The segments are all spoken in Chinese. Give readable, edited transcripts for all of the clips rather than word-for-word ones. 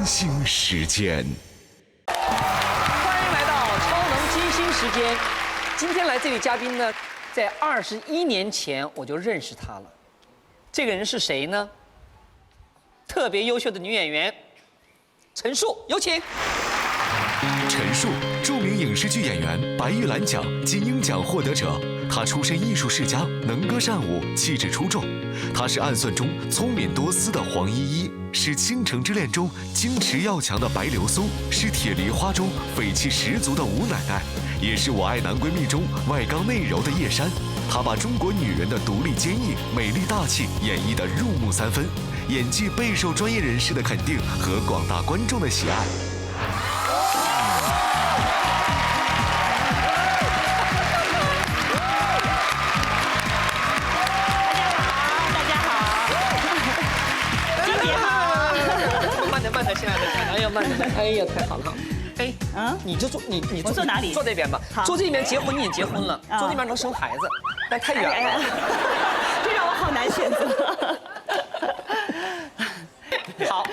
星时间，欢迎来到超能金星时间。今天来这位嘉宾呢，在21年前我就认识他了。这个人是谁呢？特别优秀的女演员陈数，有请。陈数，著名影视剧演员，白玉兰奖、金鹰奖获得者。她出身艺术世家，能歌善舞，气质出众。她是暗算中聪明多思的黄依依，是倾城之恋中矜持要强的白流苏，是铁梨花中匪气十足的吴奶奶，也是我爱男闺蜜中外刚内柔的叶珊。她把中国女人的独立坚毅、美丽大气演绎得入木三分，演技备受专业人士的肯定和广大观众的喜爱。亲爱的，哎呀，慢点，哎呀，太好了。哎，你就坐，你我坐哪里？坐这边吧。坐这边结婚，你已经结婚了；坐那边能生孩子，但太远了。这让我好难选择。好，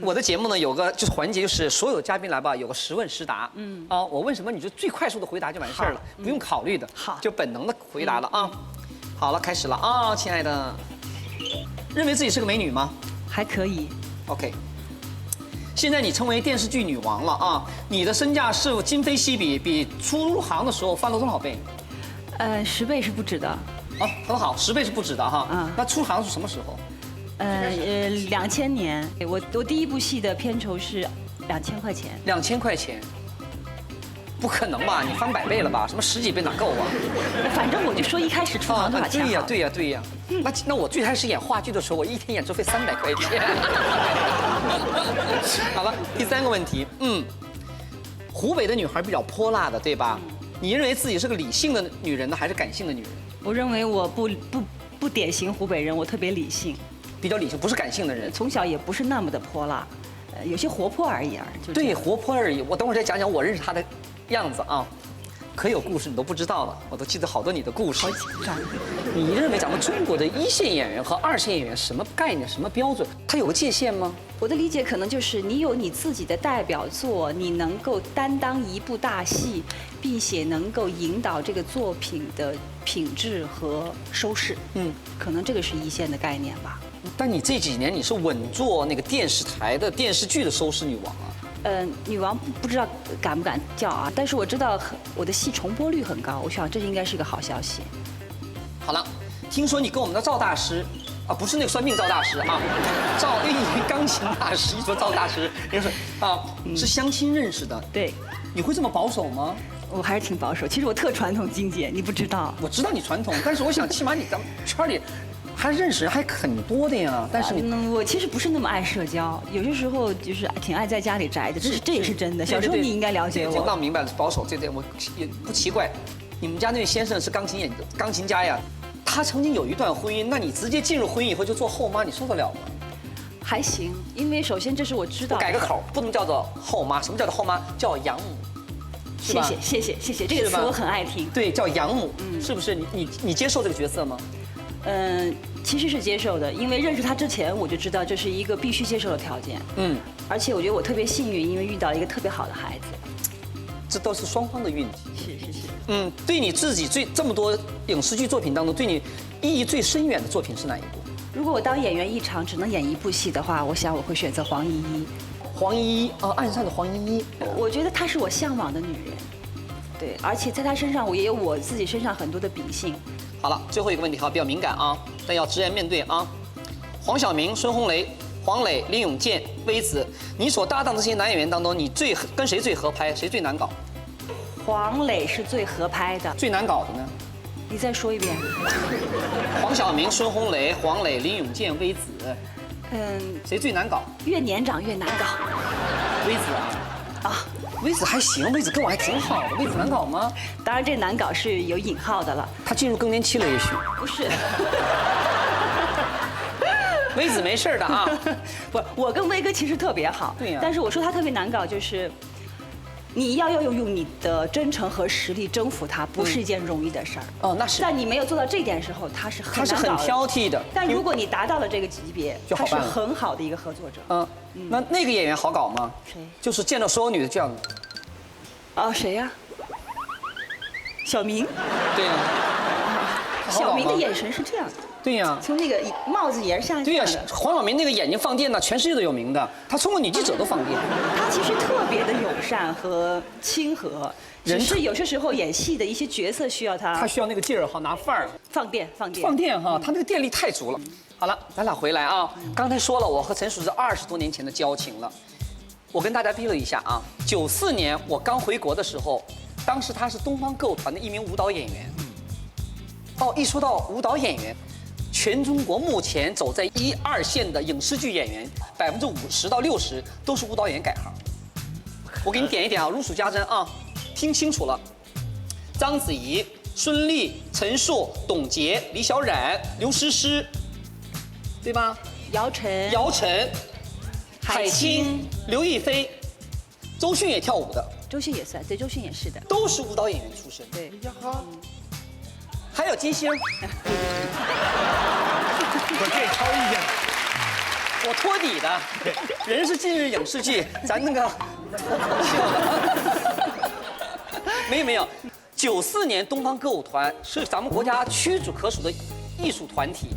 我的节目呢有个就是环节，就是所有嘉宾来吧，有个实问实答。我问什么你就最快速的回答就完事儿了，不用考虑的。好，就本能的回答了啊。好了，开始了啊，亲爱的。认为自己是个美女吗？还可以。OK。现在你成为电视剧女王了啊！你的身价是今非昔比，比初入行的时候翻了多少倍？10倍是不止的。哦，很好，10倍是不止的哈。那出行是什么时候？2000年，我第一部戏的片酬是2000块钱。2000块钱？不可能吧？你翻100倍了吧？什么10几倍哪够啊？反正我就说一开始出行多少钱。对呀。那我最开始演话剧的时候，我一天演出费300块钱。好了，第3个问题，湖北的女孩比较泼辣的，对吧？你认为自己是个理性的女人呢，还是感性的女人？我认为我不典型湖北人，我特别理性，比较理性，不是感性的人。从小也不是那么的泼辣，有些活泼而已啊。对，活泼而已。我等会儿再讲讲我认识她的样子啊。可有故事你都不知道了，我都记得好多你的故事。你认为咱们中国的1线演员和2线演员什么概念、什么标准？它有个界限吗？我的理解可能就是你有你自己的代表作，你能够担当一部大戏，并且能够引导这个作品的品质和收视。可能这个是1线的概念吧。但你这几年你是稳坐那个电视台的电视剧的收视女王啊。女王不知道敢不敢叫啊，但是我知道我的戏重播率很高，我想这应该是个好消息。好了，听说你跟我们的赵大师，啊，不是那个算命赵大师啊，赵丽颖钢琴大师，一说赵大师，就是是相亲认识的。对，你会这么保守吗？我还是挺保守，其实我特传统，金姐，你不知道。我知道你传统，但是我想起码你咱们圈里。还认识人还很多的呀，但是我其实不是那么爱社交，有些时候就是挺爱在家里宅的，这也是真的。小时候你应该了解我。那我明白了，保守这点我也不奇怪。你们家那位先生是钢琴家呀，他曾经有一段婚姻，那你直接进入婚姻以后就做后妈，你受得了吗？还行，因为首先这是我知道。改个口，不能叫做后妈，什么叫做后妈？叫养母。谢谢，这个词我很爱听。对，叫养母，是不是？你接受这个角色吗？其实是接受的，因为认识他之前我就知道这是一个必须接受的条件。而且我觉得我特别幸运，因为遇到一个特别好的孩子。这都是双方的运气。是。对你自己这么多影视剧作品当中，对你意义最深远的作品是哪一部？如果我当演员一场只能演1部戏的话，我想我会选择黄依依。黄依依岸上的黄依依，我觉得她是我向往的女人。对，而且在她身上，我也有我自己身上很多的秉性。好了，最后一个问题比较敏感啊，但要直言面对啊。黄晓明、孙红雷、黄磊、林永健、薇子，你所搭档这些男演员当中，你跟谁最合拍，谁最难搞？黄磊是最合拍的。最难搞的呢？你再说一遍。黄晓明、孙红雷、黄磊、林永健、薇子，谁最难搞？越年长越难搞。薇子啊。薇子还行，薇子跟我还挺好的。薇子难搞吗？当然，这难搞是有引号的了。她进入更年期了，也许。不是。薇子没事的啊。不，我跟威哥其实特别好。对呀。但是我说他特别难搞，就是你要用你的真诚和实力征服他，不是一件容易的事儿。哦，那是。在你没有做到这点时候，他是他是很挑剔的。但如果你达到了这个级别，他是很好的一个合作者。那个演员好搞吗？谁？就是见到所有女的这样子。哦，谁呀？小明。对呀。小明的眼神是这样的。对呀。从那个帽子也是像。对呀，黄晓明那个眼睛放电呢，全世界都有名的。他冲过女记者都放电。他其实特别的友善和亲和，只是有些时候演戏的一些角色需要他。他需要那个劲儿哈，拿范儿。放电。哈，他那个电力太足了。好了，咱俩回来啊。刚才说了，我和陈数是20多年前的交情了。我跟大家比了一下啊，94年我刚回国的时候，当时他是东方歌舞团的一名舞蹈演员。哦，一说到舞蹈演员，全中国目前走在1、2线的影视剧演员，50%到60%都是舞蹈演员改行。我给你点一点啊，如数家珍啊，听清楚了：章子怡、孙俪、陈数、董洁、李小冉、刘诗诗，对吧？姚晨、海清、刘亦菲，周迅也跳舞的。周迅也算，对，周迅也是的，都是舞蹈演员出身。对。还有金星。我可以超意见。我托底的，人是近日影视剧，咱那个没有。94年东方歌舞团是咱们国家屈指可数的艺术团体。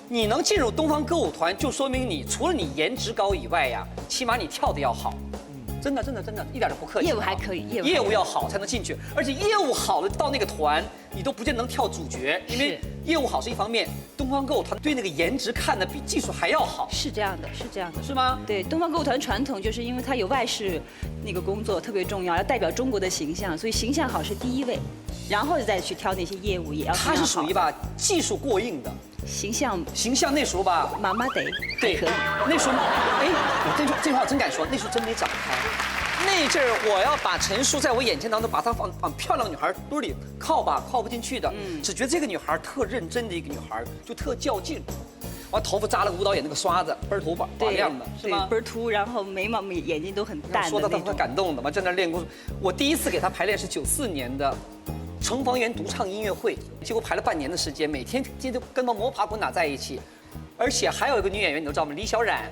你能进入东方歌舞团，就说明你除了你颜值高以外呀，起码你跳的要好。真的，一点都不客气。业务还可以，业务要好才能进去，而且业务好了到那个团，你都不见得能跳主角，因为业务好是一方面。东方歌舞团对那个颜值看的比技术还要好。是这样的，是吗？对，东方歌舞团传统就是因为它有外事那个工作特别重要，要代表中国的形象，所以形象好是第一位，然后再去挑那些业务也要。他是属于吧技术过硬的。形象那时候吧，妈妈得对，可以。那时候，哎，我这话我真敢说，那时候真没长开。那阵儿我要把陈数在我眼前当中把她往漂亮女孩堆里靠吧，靠不进去的。只觉得这个女孩特认真的一个女孩，就特较劲。完头发扎了舞蹈眼那个刷子，倍儿头发亮的，是吗？倍儿秃，然后眉毛眼睛都很淡。说到她会感动的嘛，在那练功。我第一次给她排练是94年的。城隍园独唱音乐会，结果排了半年的时间，每天就跟他摸爬滚打在一起，而且还有一个女演员，你都知道吗？李小冉。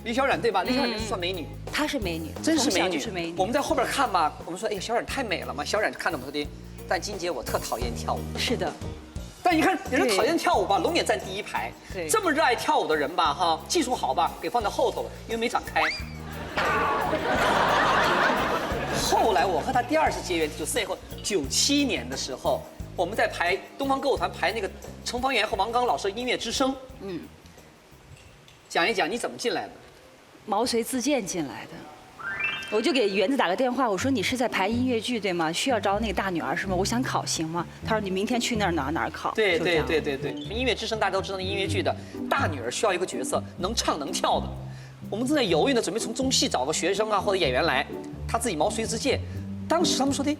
李小冉对吧？李小冉算美女，她是美女，真是美女。就是美女。我们在后边看吧，我们说，哎呀，小冉太美了嘛。小冉看着我们说的，但金姐我特讨厌跳舞。是的。但你看人家讨厌跳舞吧，龙眼站第一排。对。这么热爱跳舞的人吧，哈，技术好吧，给放在后头了，因为没长开。后来我和他第2次结缘，94年后，97年的时候，我们在排东方歌舞团排那个程方圆和王刚老师的音乐之声。讲一讲你怎么进来的？毛遂自荐进来的。我就给园子打个电话，我说你是在排音乐剧对吗？需要招那个大女儿是吗？我想考行吗？他说你明天去哪儿考。对。音乐之声大家都知道，那音乐剧的大女儿需要一个角色，能唱能跳的。我们正在犹豫呢，准备从中戏找个学生啊或者演员来。他自己毛遂自荐，当时他们说的，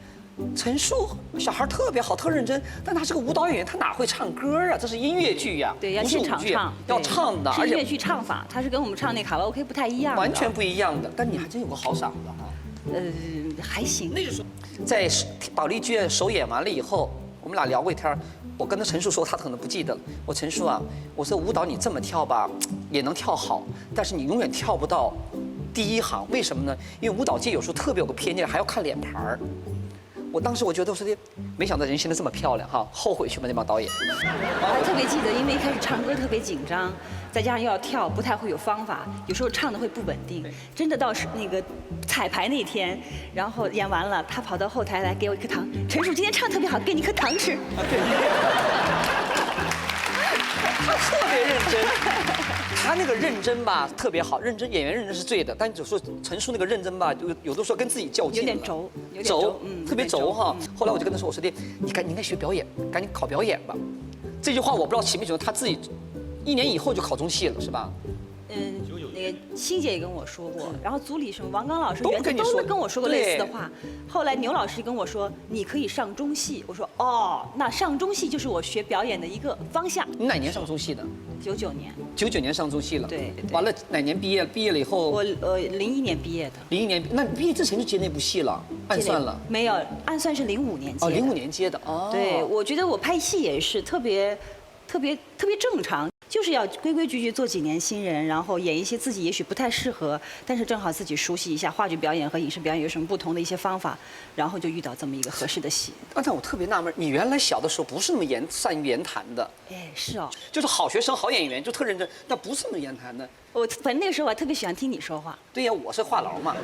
陈数小孩特别好，特认真，但他是个舞蹈演员，他哪会唱歌啊？这是音乐剧呀，对，要现场唱，要唱的，而且音乐剧唱法，他是跟我们唱那卡拉 OK 不太一样，完全不一样的。但你还真有个好嗓子哈。还行。那个时候，在保利剧院首演完了以后，我们俩聊过一天，我跟他陈数说，他可能不记得了。我陈数啊，我说舞蹈你这么跳吧，也能跳好，但是你永远跳不到第一行，为什么呢？因为舞蹈界有时候特别有个偏见，还要看脸盘儿。我当时我觉得我说的，没想到人现在这么漂亮哈，后悔去吧那帮导演。我还特别记得，因为一开始唱歌特别紧张，再加上又要跳，不太会有方法，有时候唱的会不稳定。真的到那个彩排那天，然后演完了，他跑到后台来给我一颗糖，陈数今天唱特别好，给你一颗糖吃。他特别认真。他那个认真吧，特别好，认真演员认真是对的，但就说陈数那个认真吧，有的时候跟自己较劲，有点轴，特别轴哈。后来我就跟他说，我说的，你应该学表演，赶紧考表演吧。这句话我不知道起没起，他自己1年以后就考中戏了，是吧？那那个欣姐也跟我说过，然后组里什么王刚老师、都袁总跟你说都跟我说过类似的话。后来牛老师跟我说，你可以上中戏。我说哦，那上中戏就是我学表演的一个方向。你哪年上中戏的99年， ？99年上中戏了。对。完了哪年毕业？毕业了以后，我01年毕业的。01年，那你毕业之前就接那部戏了？暗算了？没有，暗算是05年接的。哦，05年接的。哦。对，我觉得我拍戏也是特别正常。就是要规规矩矩做几年新人，然后演一些自己也许不太适合，但是正好自己熟悉一下话剧表演和影视表演有什么不同的一些方法，然后就遇到这么一个合适的戏。刚才我特别纳闷，你原来小的时候不是那么善于言谈的？哎，是哦，就是好学生、好演员，就特认真，但不是那么言谈的。反正那个时候我还特别喜欢听你说话。对呀，我是话痨嘛。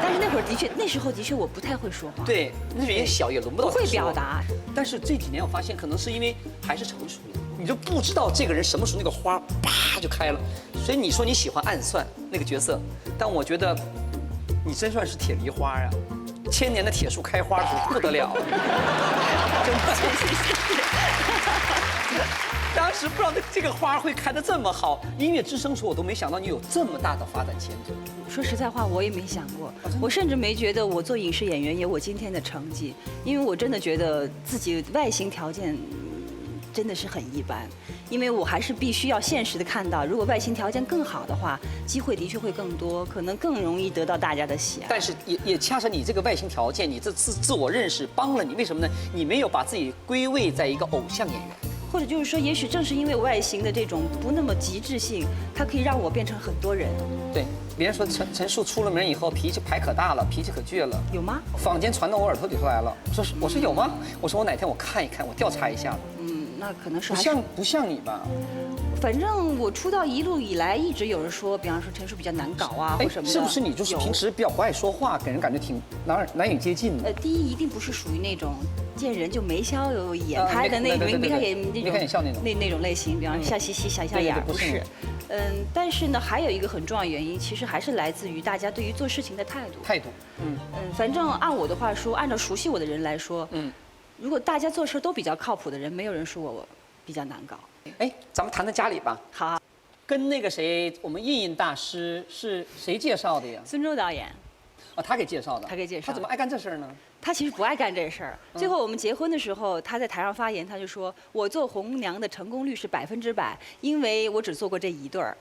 但是那会儿的确，那时候的确我不太会说话。对，那时候也小，也轮不到。不会表达。但是这几年我发现，可能是因为还是成熟了。你就不知道这个人什么时候那个花啪就开了，所以你说你喜欢暗算那个角色，但我觉得你真算是铁梨花啊，1000年的铁树开花不得了，真的。谢谢。当时不知道这个花会开得这么好，音乐之声说我都没想到你有这么大的发展前途。说实在话，我也没想过，我甚至没觉得我做影视演员有我今天的成绩，因为我真的觉得自己外形条件真的是很一般，因为我还是必须要现实的看到，如果外形条件更好的话，机会的确会更多，可能更容易得到大家的喜爱。但是也恰恰你这个外形条件，你这自我认识帮了你，为什么呢？你没有把自己归位在一个偶像演员。或者就是说，也许正是因为外形的这种不那么极致性，它可以让我变成很多人。对，别人说陈数出了门以后脾气牌可大了，脾气可倔了。有吗？坊间传到我耳朵里头来了。我说有吗？我说我哪天我看一看，我调查一下。那可能是不像你吧？反正我出道一路以来，一直有人说，比方说陈数比较难搞啊，或什么的。是不是你就是平时比较不爱说话，给人感觉挺难以接近的？第一，一定不是属于那种见人就眉梢有眼开的那种，眉开眼笑那种类型，比方笑嘻嘻、小眼儿，不是。但是呢，还有一个很重要的原因，其实还是来自于大家对于做事情的态度。反正按我的话说，按照熟悉我的人来说，如果大家做事都比较靠谱的人，没有人说我比较难搞。哎，咱们谈谈家里吧。好，跟那个谁，我们印大师是谁介绍的呀？孙洲导演。他给介绍的。他给介绍。他怎么爱干这事儿呢？他其实不爱干这事儿。最后我们结婚的时候，他在台上发言，他就说：“我做红娘的成功率是100%，因为我只做过这一对儿。”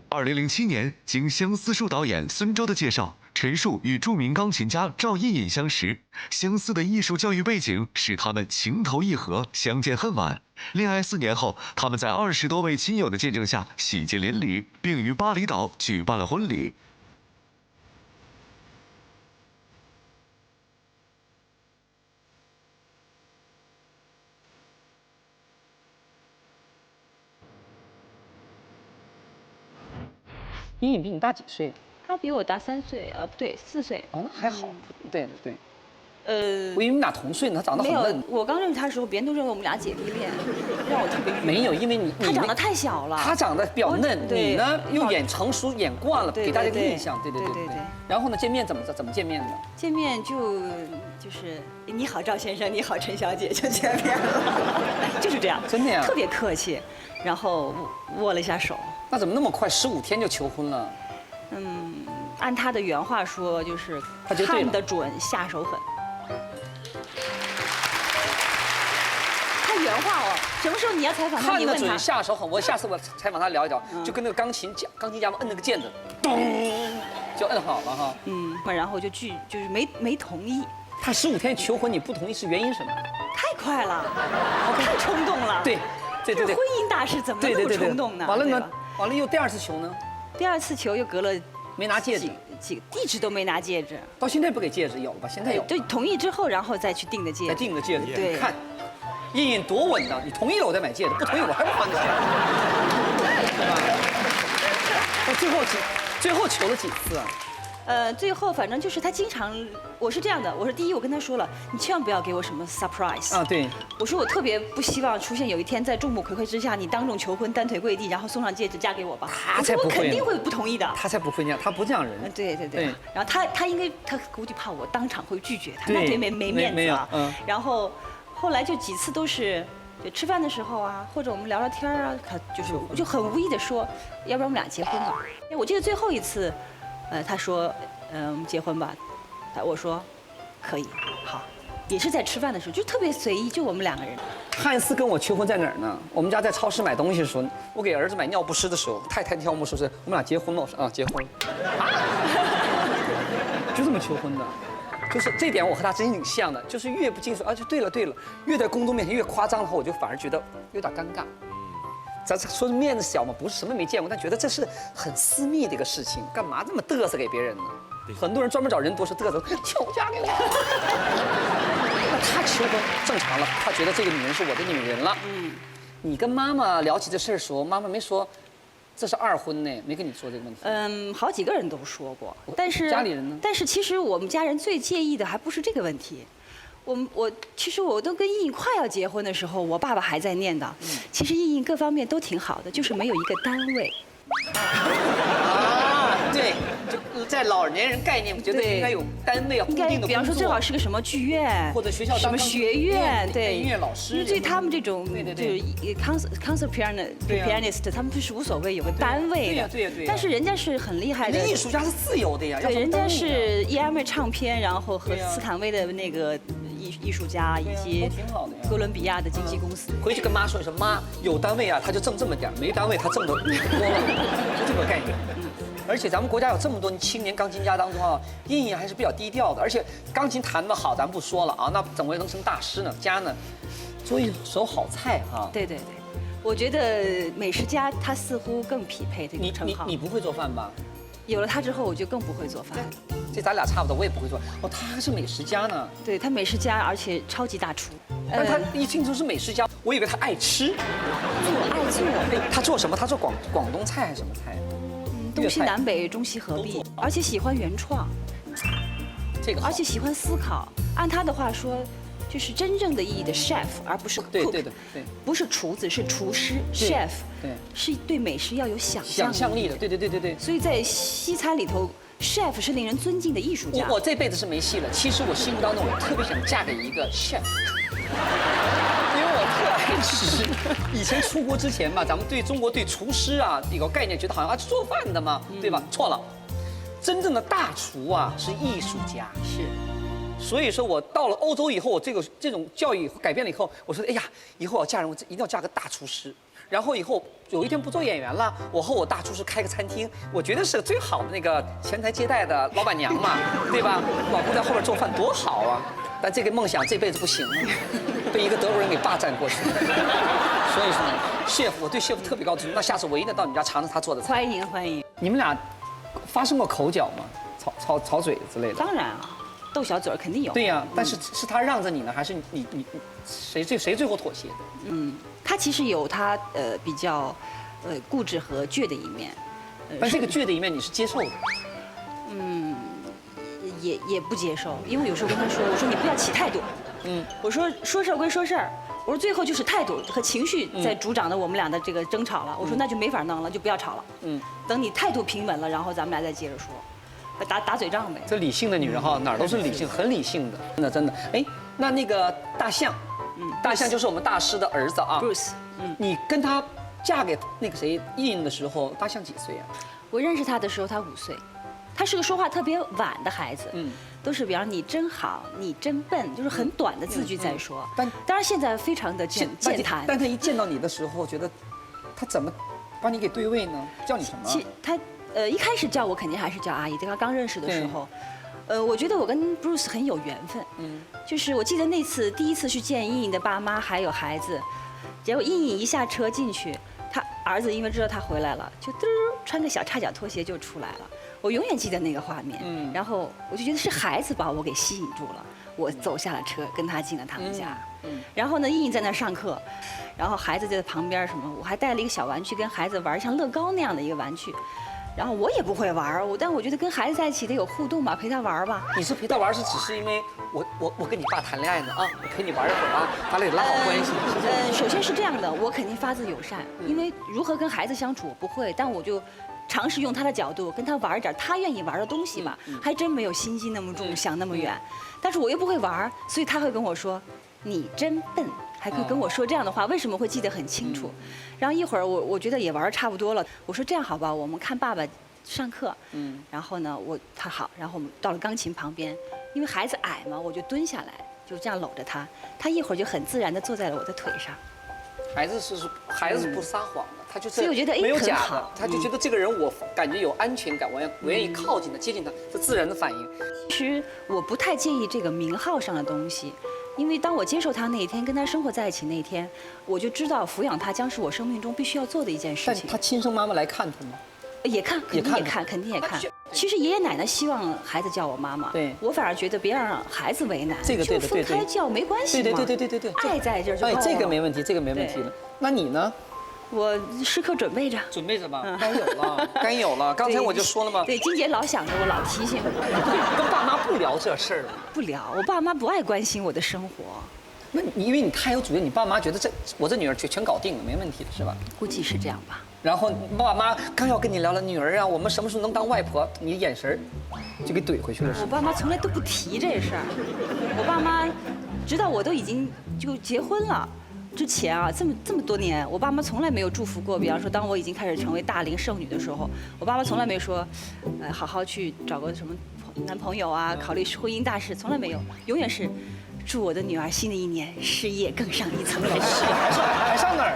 2007年，经相思树导演孙洲的介绍，陈数与著名钢琴家赵胤颖相识。相似的艺术教育背景使他们情投意合，相见恨晚。恋爱4年后，他们在20多位亲友的见证下喜结连理，并于巴厘岛举办了婚礼。胤颖比你大几岁？他比我大3岁，不对，4岁。哦，那还好。对。我以为你们俩同岁呢，他长得很嫩。没有，我刚认识他的时候，别人都认为我们俩姐弟恋，让我特别郁闷。没有，因为你他长得太小了。他长得比较嫩，你呢又演成熟演惯了，给大家一个印象。对。然后呢，见面怎么见面的？见面就是你好赵先生，你好陈小姐，就见面了，就是这样。真的呀？特别客气，然后握了一下手。那怎么那么快，15天就求婚了？按他的原话说，就是看得准，下手狠。他原话哦，什么时候你要采访他？看得准，下手狠。下次我采访他聊一聊，就跟那个钢琴家们摁那个键子，咚，就摁好了哈。然后就是没同意。他15天求婚，你不同意是原因什么？太快了，太冲动了。对。婚姻大事怎么那么冲动呢？完了呢？完了又第2次求呢？第2次求又隔了没拿戒指，一直都没拿戒指。到现在不给戒指，有了吧？现在有。对，同意之后，然后再去订的戒指。再订的戒指，对，看，胤颖多稳当！你同意了我再买戒指，不同意我还不还你钱。对吧？最后求了几次啊？最后反正就是他经常，我是这样的，我说第一，我跟他说了，你千万不要给我什么 surprise 啊，对，我说我特别不希望出现有一天在众目睽睽之下，你当众求婚，单腿跪地，然后送上戒指嫁给我吧，他才不会，我肯定会不同意的，他才不会那样，他不这样人，对，然后他应该他估计怕我当场会拒绝他，那对没面子啊，然后后来就几次都是就吃饭的时候啊，或者我们聊聊天啊，他就很无意的说，要不然我们俩结婚吧。我记得最后一次，他说，我们结婚吧，我说，可以，好，也是在吃饭的时候，就特别随意，就我们2个人。汉斯跟我求婚在哪儿呢？我们家在超市买东西的时候，我给儿子买尿不湿的时候，太太挑我说是我们俩结婚吗？我说啊，结婚了。就这么求婚的，就是这点我和他真挺像的，就是越不经说啊，就对了，越在公众面前越夸张的话，我就反而觉得有点尴尬。咱说面子小嘛，不是什么没见过，但觉得这是很私密的一个事情，干嘛这么嘚瑟给别人呢？很多人专门找人多说嘚瑟，求嫁给我。那他求婚正常了，他觉得这个女人是我的女人了。你跟妈妈聊起这事儿时候，妈妈没说这是2婚呢，没跟你说这个问题。好几个人都说过，但是家里人呢？但是其实我们家人最介意的还不是这个问题。其实我都跟印印快要结婚的时候，我爸爸还在念叨，其实印印各方面都挺好的，就是没有一个单位。对，就在老年人概念，我觉得应该有单位啊，固定的工作。比方说最好是个什么剧院，或者学校什么学院，对，音乐老师。因为对他们这种就是 concert pianist， 他们就是无所谓有个单位的。对。但是人家是很厉害的。艺术家是自由的呀。对，人家是 EMI 唱片，然后和斯坦威的那个艺术家以及哥伦比亚的经纪公司。回去跟妈说一声，妈有单位啊，他就挣这么点，没单位他挣得多了，就这个概念。而且咱们国家有这么多青年钢琴家当中啊，印印还是比较低调的，而且钢琴弹得好，咱不说了啊，那怎么能成大师呢？家呢，做一手好菜哈。对，我觉得美食家他似乎更匹配这个称号。你不会做饭吧？有了他之后，我就更不会做饭。这咱俩差不多，我也不会做。哦，他还是美食家呢。对他美食家，而且超级大厨。但他一听说是美食家，我以为他爱吃。爱做。他做什么？他做广东菜还是什么菜？东西南北中西合璧，而且喜欢原创，而且喜欢思考。按他的话说，就是真正的意义的 chef， 而不是 cook， 对，不是厨子，是厨师 chef， 对，是对美食要有想象力的，对。所以在西餐里头 ，chef 是令人尊敬的艺术家。我这辈子是没戏了。其实我心目当中，我特别想嫁给一个 chef。因为我特爱吃，以前出国之前吧，咱们对中国对厨师啊有个概念，觉得好像做饭的嘛，对吧？错了，真正的大厨啊是艺术家。是，所以说我到了欧洲以后，我这种教育改变了以后，我说，哎呀，以后我嫁人，我一定要嫁个大厨师。然后以后有一天不做演员了，我和我大厨师开个餐厅，我觉得是最好的那个前台接待的老板娘嘛，对吧？老公在后面做饭多好啊！但这个梦想这辈子不行了，被一个德国人给霸占过去了。所以说呢，chef，我对chef特别高兴。那下次我一定到你家尝尝他做的菜。欢迎。你们俩发生过口角吗？吵嘴之类的？当然啊，斗小嘴肯定有。对呀，但是是他让着你呢，还是你谁最后妥协的？他其实有他比较固执和倔的一面。但这个倔的一面你是接受的？也不接受，因为有时候跟他说，我说你不要起态度，我说说事儿归说事儿，我说最后就是态度和情绪在主掌着我们俩的这个争吵了，我说那就没法弄了，就不要吵了，等你态度平稳了，然后咱们俩再接着说，打嘴仗呗。这理性的女人哈，哪儿都是理性，很理性的，真的。哎，那个大象，大象就是我们大师的儿子啊 ，Bruce，你跟他嫁给那个谁印的时候，大象几岁啊？我认识他的时候他5岁。他是个说话特别晚的孩子，都是比方你真好，你真笨，就是很短的字句在说。当然现在非常的健谈。但他一见到你的时候，觉得他怎么把你给对位呢？叫你什么？他一开始叫我肯定还是叫阿姨，对他刚认识的时候，我觉得我跟 Bruce 很有缘分。就是我记得那次第一次去见印印的爸妈还有孩子，结果印印一下车进去，他儿子因为知道他回来了，就穿个小叉脚拖鞋就出来了。我永远记得那个画面，然后我就觉得是孩子把我给吸引住了。我走下了车，跟他进了他们家，然后呢，印印在那儿上课，然后孩子就在旁边什么，我还带了一个小玩具跟孩子玩，像乐高那样的一个玩具。然后我也不会玩，但我觉得跟孩子在一起得有互动吧，陪他玩吧。你是陪他玩，是只是因为我跟你爸谈恋爱呢啊，我陪你玩一会儿啊，咱俩拉好关系。首先是这样的，我肯定发自友善，因为如何跟孩子相处我不会，但我就尝试用他的角度跟他玩点他愿意玩的东西吧，还真没有心机那么重，想那么远。但是我又不会玩，所以他会跟我说，你真笨，还会跟我说这样的话，为什么会记得很清楚？然后一会儿我觉得也玩差不多了，我说这样好吧，我们看爸爸上课，然后呢他好，然后我们到了钢琴旁边，因为孩子矮嘛，我就蹲下来，就这样搂着他，他一会儿就很自然地坐在了我的腿上。孩子是不撒谎的，他就是所以我觉得没有假的很好，他就觉得这个人我感觉有安全感，我愿意靠近他、接近他，是自然的反应。其实我不太介意这个名号上的东西，因为当我接受他那一天，跟他生活在一起那一天，我就知道抚养他将是我生命中必须要做的一件事情。但他亲生妈妈来看他吗？也看，肯定也看，肯定也看。其实爷爷奶奶希望孩子叫我妈妈，对我反而觉得别让孩子为难，这个对的，就分开叫没关系嘛。对，爱在这儿就够了。这个没问题，这个没问题了。那你呢？我时刻准备着，吧，该有了。刚才我就说了嘛，对，金姐老想着我，老提醒我。跟爸妈不聊这事儿，不聊，我爸妈不爱关心我的生活。那因为你太有主见，你爸妈觉得我这女儿全搞定了，没问题的是吧？估计是这样吧。然后爸妈刚要跟你聊了，女儿啊，我们什么时候能当外婆？你眼神就给怼回去了。我爸妈从来都不提这事儿，我爸妈直到我都已经就结婚了之前啊，这么多年，我爸妈从来没有祝福过。比方说，当我已经开始成为大龄剩女的时候，我爸妈从来没说，好好去找个什么男朋友啊，考虑婚姻大事，从来没有，永远是。祝我的女儿新的一年事业更上一层楼。还上哪儿？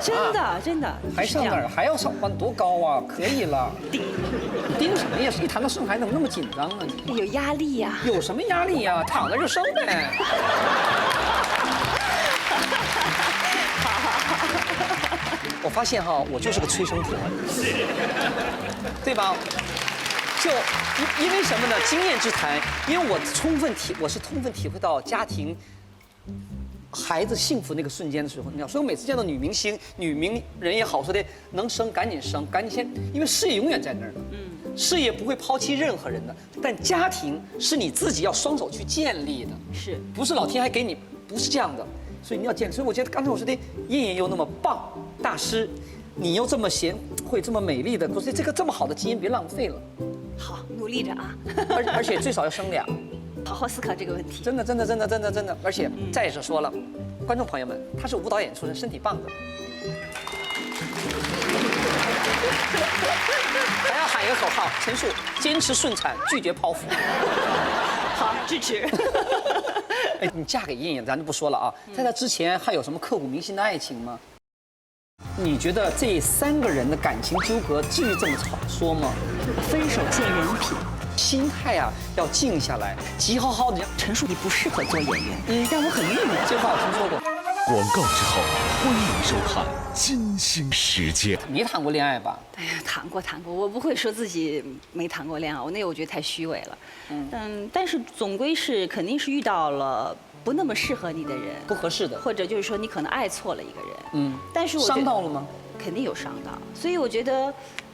真的。还上哪儿？还要上班多高啊？可以了。盯什么呀？一谈到生孩子怎么那么紧张啊？你有压力呀。有什么压力呀？躺着就生呗。我发现哈，我就是个催生婆，对吧？就因为什么呢？经验之谈，因为我是充分体会到家庭、孩子幸福那个瞬间的时候，你知道，所以我每次见到女明星、女名人也好，说的能生赶紧生，赶紧先，因为事业永远在那儿的，事业不会抛弃任何人的，但家庭是你自己要双手去建立的，是不是老天还给你？不是这样的，所以你要建立。所以我觉得刚才我说的燕燕又那么棒，大师，你又这么贤惠、这么美丽的，可是这个这么好的基因别浪费了。好，努力着啊！而且最少要生2，好好思考这个问题。真的，而且再者说了，观众朋友们，他是舞蹈演出身，身体棒的，还要喊一个口号：陈数坚持顺产，拒绝剖腹。好，支持。哎，你嫁给燕燕，咱就不说了啊。在他之前还有什么刻骨铭心的爱情吗？你觉得这3个人的感情纠葛至于这么吵说吗？分手见人品，心态啊要静下来，急好好的。陈数，你不适合做演员，让我很郁闷。这话我听说过。广告之后，欢迎收看《金星时间》。你谈过恋爱吧？哎呀，谈过，我不会说自己没谈过恋爱，我觉得太虚伪了。但是总归是肯定是遇到了不那么适合你的人，不合适的，或者就是说你可能爱错了一个人。但是我伤到了吗？肯定有伤到，所以我觉得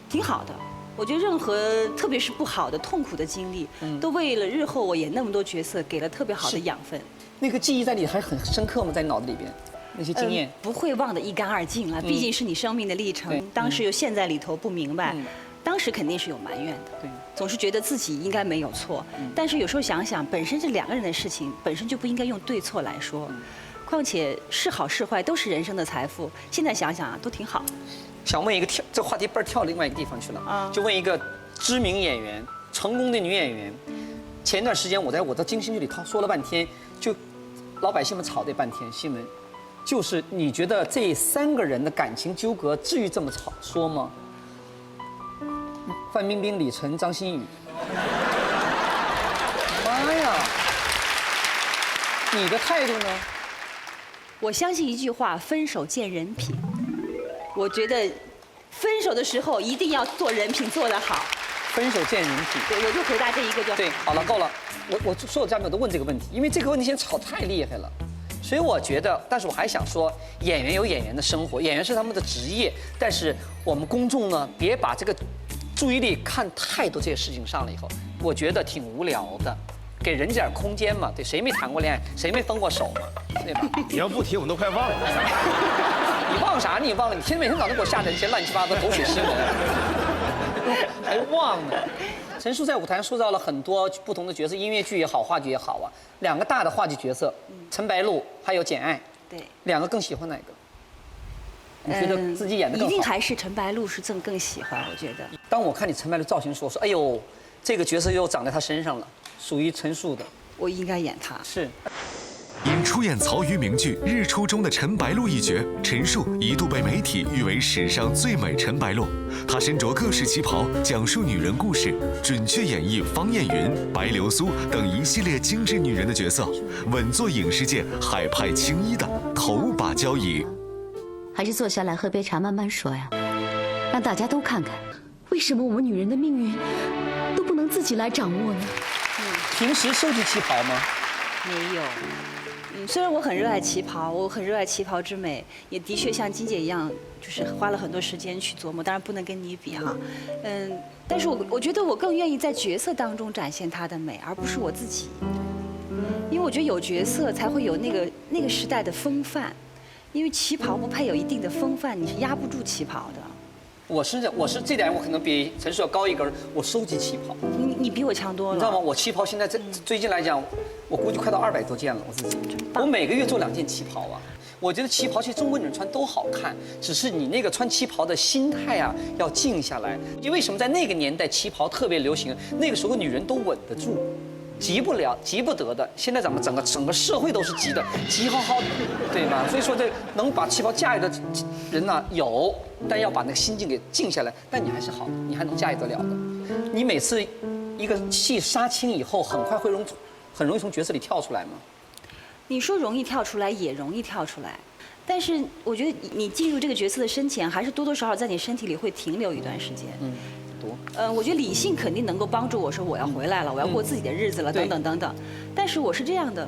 挺好的。我觉得任何特别是不好的、痛苦的经历，都为了日后我演那么多角色给了特别好的养分。那个记忆在里还很深刻吗？在脑子里边，那些经验不会忘得一干二净了。毕竟是你生命的历程，当时又陷在里头不明白，当时肯定是有埋怨的。对，总是觉得自己应该没有错，但是有时候想想，本身这2个人的事情本身就不应该用对错来说。况且是好是坏都是人生的财富，现在想想啊，都挺好。想问一个这话题倍儿跳另外一个地方去了就问一个知名演员、成功的女演员。前段时间我在金星剧里说了半天，就老百姓们吵这半天新闻，就是你觉得这3个人的感情纠葛至于这么吵说吗？范冰冰、李晨、张馨予。妈呀！你的态度呢？我相信一句话：分手见人品。我觉得，分手的时候一定要做人品做得好。分手见人品。对，我就回答这一个就好。对，好了，够了。我所有嘉宾我都问这个问题，因为这个问题现在吵太厉害了，所以我觉得，但是我还想说，演员有演员的生活，演员是他们的职业，但是我们公众呢，别把这个注意力看太多这些事情上了以后，我觉得挺无聊的。给人点空间嘛，对，谁没谈过恋爱，谁没分过手嘛，对吧？你要不提，我们都快忘了。你忘啥？你忘了？你每天早上给我下这些乱七八糟狗血新闻，还忘呢。陈数在舞台上塑造了很多不同的角色，音乐剧也好，话剧也好啊。2个大的话剧角色，陈白露还有简爱。对。2个更喜欢哪个？你觉得自己演的更好？一定还是陈白露是更喜欢，我觉得。当我看你陈白露造型时，我说，哎呦，这个角色又长在她身上了，属于陈数的。我应该演她。是。因出演曹禺名剧《日出》中的陈白露一角，陈数一度被媒体誉为史上最美陈白露。她身着各式旗袍，讲述女人故事，准确演绎方艳云、白流苏等一系列精致女人的角色，稳坐影视界海派青衣的头把交椅。还是坐下来喝杯茶，慢慢说呀，让大家都看看，为什么我们女人的命运都不能自己来掌握呢？平时收集旗袍吗？没有。虽然我很热爱旗袍，我很热爱旗袍之美，也的确像金姐一样，就是花了很多时间去琢磨。当然不能跟你比哈，但是我觉得我更愿意在角色当中展现她的美，而不是我自己。因为我觉得有角色才会有那个时代的风范，因为旗袍不配有一定的风范，你是压不住旗袍的。我是这点我可能比陈数要高一根，我收集旗袍。你比我强多了。你知道吗？我旗袍现在最近来讲，我估计快到200多件了，我自己。我每个月做2件旗袍啊。我觉得旗袍其实中国女人穿都好看，只是你那个穿旗袍的心态啊要静下来。因为什么？在那个年代旗袍特别流行，那个时候女人都稳得住。急不了，急不得的。现在咱们整个社会都是急的，急嚎嚎的，对吗？所以说，这能把旗袍驾驭的人呢有，但要把那个心境给静下来。但你还是好的，你还能驾驭得了的。你每次一个戏杀青以后，很容易从角色里跳出来吗？你说容易跳出来，也容易跳出来。但是我觉得你进入这个角色的深浅，还是多多少少在你身体里会停留一段时间。我觉得理性肯定能够帮助我说我要回来了，我要过自己的日子了，等等等等。但是我是这样的，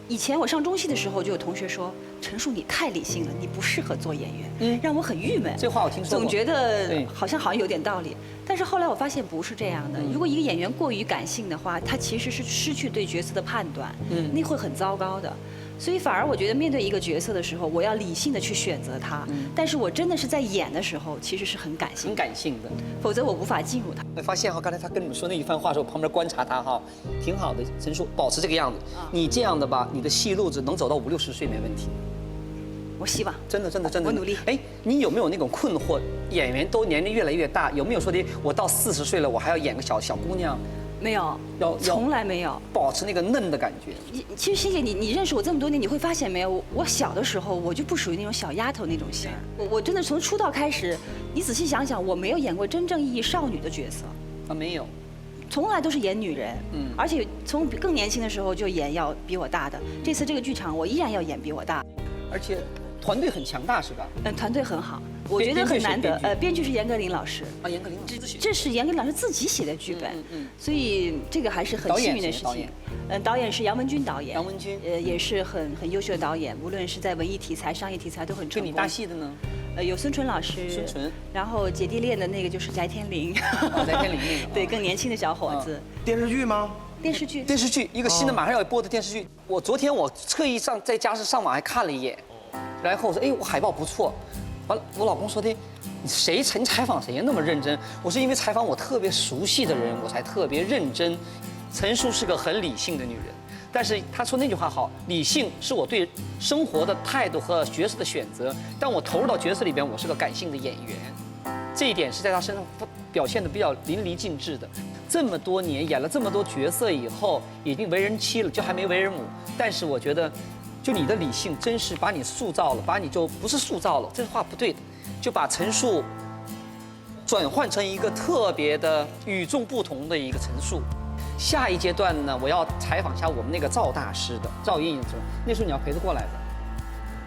以前我上中戏的时候就有同学说，陈数你太理性了，你不适合做演员，让我很郁闷。这话我听说过。总觉得好像有点道理，但是后来我发现不是这样的。如果一个演员过于感性的话，他其实是失去对角色的判断，那会很糟糕的。所以反而我觉得面对一个角色的时候，我要理性的去选择他。但是我真的是在演的时候，其实是很感性，很感性的，否则我无法进入他。我发现哈，刚才他跟你们说那一番话的时候，我旁边观察他哈，挺好的。陈数保持这个样子，你这样的吧，你的戏路子能走到50、60岁没问题。我希望，真的，我努力。哎，你有没有那种困惑？演员都年龄越来越大，有没有说的我到40岁了，我还要演个小姑娘？没有，从来没有保持那个嫩的感觉。其实欣姐，你认识我这么多年，你会发现没有，我小的时候我就不属于那种小丫头那种型儿。我真的从出道开始，你仔细想想，我没有演过真正意义少女的角色啊，没有，从来都是演女人。而且从更年轻的时候就演要比我大的。这次这个剧场我依然要演比我大，而且团队很强大是吧？团队很好。我觉得很难得，编剧是严歌苓老师啊，严歌苓老师这是严歌苓老师自己写的剧本，所以这个还是很幸运的事情。导演是杨文军导演，杨文军也是很优秀的导演，无论是在文艺题材、商业题材都很成功。跟你搭戏的呢？有孙淳老师，孙淳，然后姐弟恋的那个就是翟天临，翟天临那个，对，更年轻的小伙子。电视剧吗？电视剧，一个新的马上要播的电视剧。昨天我特意在家上网还看了一眼，然后我说，哎，我海报不错。完了，我老公说的，你采访谁呀那么认真？我是因为采访我特别熟悉的人，我才特别认真。陈数是个很理性的女人，但是她说那句话好，理性是我对生活的态度和角色的选择。当我投入到角色里边，我是个感性的演员，这一点是在她身上表现的比较淋漓尽致的。这么多年演了这么多角色以后，已经为人妻了，就还没为人母。但是我觉得，就你的理性真是把你塑造了，把你就不是塑造了，这话不对的，就把陈数转换成一个特别的与众不同的一个陈数。下一阶段呢，我要采访一下我们那个赵大师的赵莹莹说，那时候你要陪他过来的。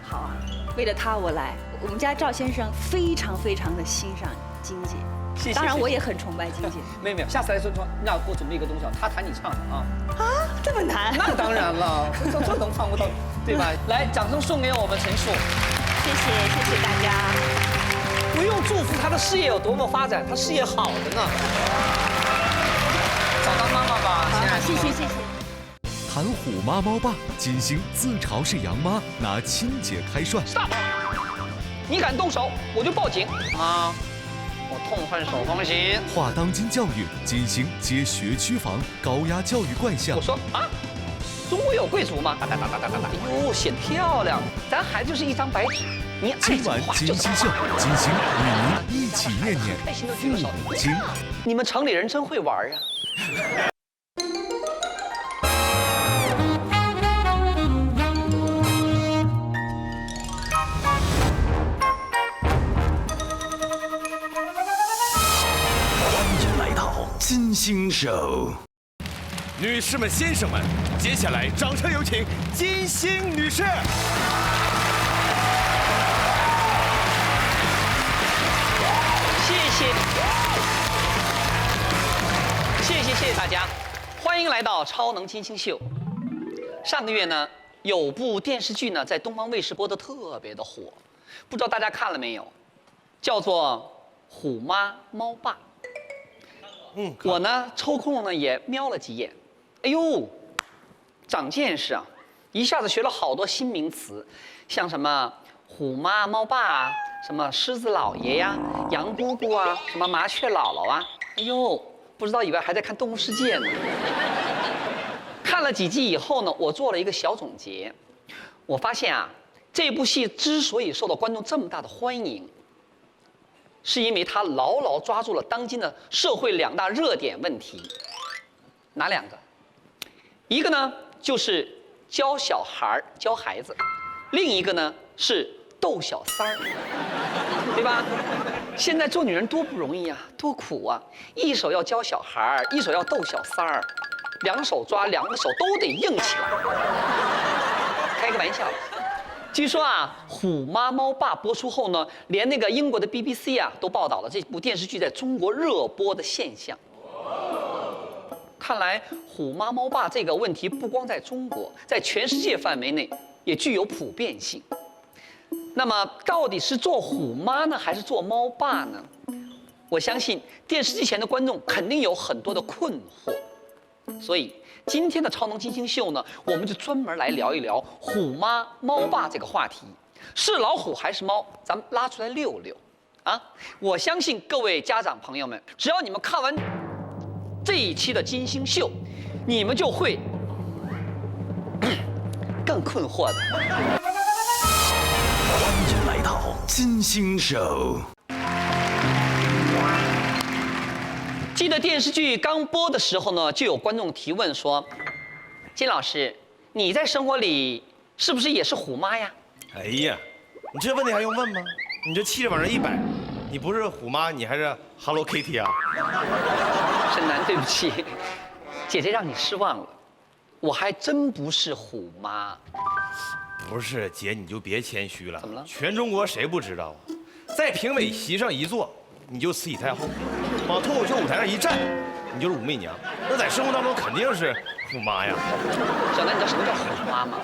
好啊，为了他我来。我们家赵先生非常的欣赏金姐，谢谢。当然我也很崇拜金姐。没有，下次来说让我准备一个东西，他弹你唱的啊。啊，这么难？那当然了，这能放不到，对吧？来，掌声送给我们陈数。谢谢大家。不用祝福他的事业有多么发展，他事业好的呢。找当妈妈吧，谢谢。谈虎妈猫爸，金星自嘲是杨妈，拿亲姐开涮。 Stop！ 你敢动手，我就报警啊！我痛恨手风琴。话当今教育，金星接学区房，高压教育怪象我。说啊，中国有贵族吗？哒哒哒哒哒哒哒，哎呦，写得漂亮，咱孩子就是一张白纸，你爱今晚怎么画就金星怎么画。秀，金星与您一起念念开心的举个手。父亲。你们城里人真会玩呀！欢迎来到金星秀。女士们、先生们，接下来掌声有请金星女士。谢谢大家，欢迎来到超能金星秀。上个月呢，有部电视剧呢在东方卫视播的特别的火，不知道大家看了没有？叫做《虎妈猫爸》。我呢抽空呢也瞄了几眼，哎呦，长见识啊！一下子学了好多新名词，像什么虎妈猫爸啊，什么狮子老爷呀、杨姑姑啊，什么麻雀姥姥啊，哎呦，不知道以为还在看《动物世界》呢。看了几集以后呢，我做了一个小总结，我发现啊，这部戏之所以受到观众这么大的欢迎，是因为它牢牢抓住了当今的社会2大热点问题。哪2个？一个呢就是教小孩教孩子，另一个呢是逗小三儿，对吧？现在做女人多不容易啊，多苦啊！一手要教小孩，一手要逗小三儿，2手抓，2个手都得硬起来。开个玩笑。据说啊，《虎妈猫爸》播出后呢，连那个英国的 BBC 啊都报道了这部电视剧在中国热播的现象。看来虎妈猫爸这个问题不光在中国，在全世界范围内也具有普遍性。那么到底是做虎妈呢，还是做猫爸呢？我相信电视机前的观众肯定有很多的困惑。所以今天的超能金星秀呢，我们就专门来聊一聊虎妈猫爸这个话题。是老虎还是猫，咱们拉出来溜溜啊！我相信各位家长朋友们，只要你们看完这一期的金星秀，你们就会更困惑的。欢迎来到金星秀。记得电视剧刚播的时候呢，就有观众提问说：“金老师，你在生活里是不是也是虎妈呀？”哎呀，你这问题还用问吗？你这气质往上一摆，你不是虎妈，你还是 Hello Kitty 啊？沈楠，对不起，姐姐让你失望了，我还真不是虎妈。不是姐，你就别谦虚了。怎么了？全中国谁不知道啊？在评委席上一坐，你就慈禧太后；往脱口秀舞台上一站，你就是武媚娘。那在生活当中肯定是虎妈呀。小南，你知道什么叫虎妈吗？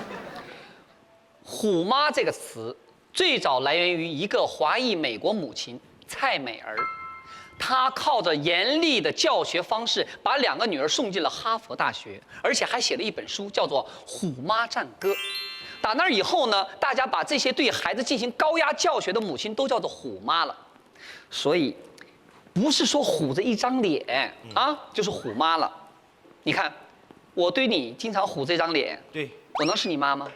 虎妈这个词最早来源于一个华裔美国母亲蔡美儿，她靠着严厉的教学方式，把2个女儿送进了哈佛大学，而且还写了一本书，叫做《虎妈战歌》。打那以后呢，大家把这些对孩子进行高压教学的母亲都叫做虎妈了。所以，不是说虎着一张脸啊，就是虎妈了。你看，我对你经常虎这张脸，对，我能是你妈吗？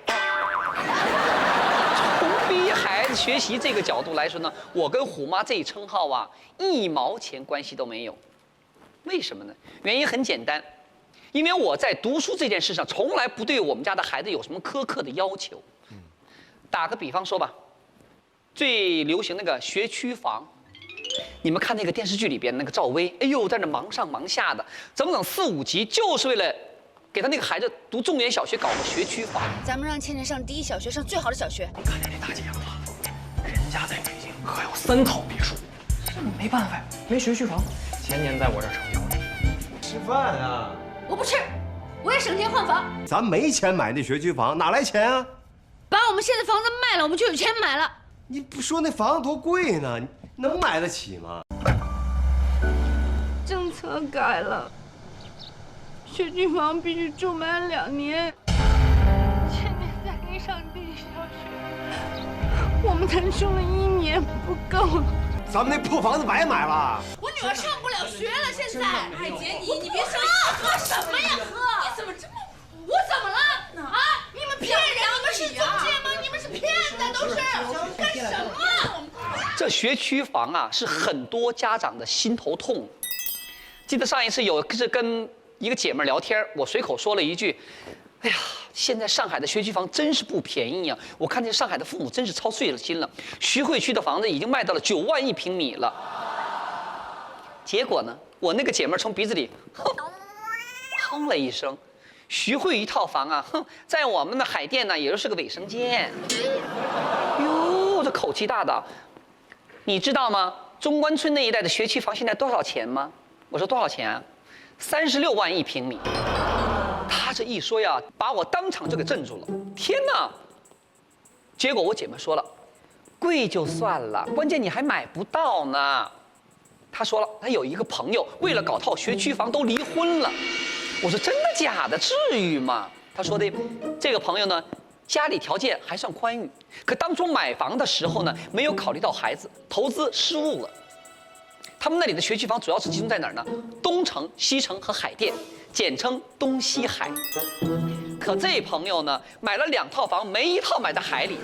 从逼孩子学习这个角度来说呢，我跟虎妈这一称号啊，1毛钱关系都没有。为什么呢？原因很简单，因为我在读书这件事上从来不对我们家的孩子有什么苛刻的要求。打个比方说吧，最流行那个学区房，你们看那个电视剧里边那个赵薇，哎呦，在那忙上忙下的，整整4、5集，就是为了给他那个孩子读重点小学搞个学区房。咱们让倩倩上第1小学，上最好的小学。看见那大姐了吗？人家在北京可有3套别墅，没办法，没学区房，前年在我这儿成交了。吃饭啊！我不吃，我也省钱换房。咱没钱买那学区房，哪来钱啊？把我们现在房子卖了，我们就有钱买了。你不说那房子多贵呢？你能买得起吗？政策改了，学区房必须住满2年。前年才可以上第1小学，我们才住了1年，不够。咱们那破房子白买了。我女儿上不了学了，现在。哎，姐你别说，喝什么呀喝？你怎么这么？我怎么了？啊！你们骗人！你们是中介吗？你们是骗子，都是干什么？这学区房啊，是很多家长的心头痛。记得上一次有是跟一个姐妹聊天，我随口说了一句：“哎呀，现在上海的学区房真是不便宜啊！我看见上海的父母真是操碎了心了。徐汇区的房子已经卖到了9万1平米了。”结果呢，我那个姐妹从鼻子里哼了一声。徐汇一套房啊，在我们的海淀呢，也就是个卫生间。哟，这口气大的，你知道吗？中关村那一带的学区房现在多少钱吗？我说多少钱啊？36万1平米。他这一说呀，把我当场就给镇住了。天哪！结果我姐妹说了，贵就算了，关键你还买不到呢。她说了，她有一个朋友为了搞套学区房都离婚了。我说真的假的？至于吗？他说的，这个朋友呢，家里条件还算宽裕，可当初买房的时候呢，没有考虑到孩子，投资失误了。他们那里的学区房主要是集中在哪儿呢？东城、西城和海淀，简称东西海。可这朋友呢，买了2套房，没一套买在海里。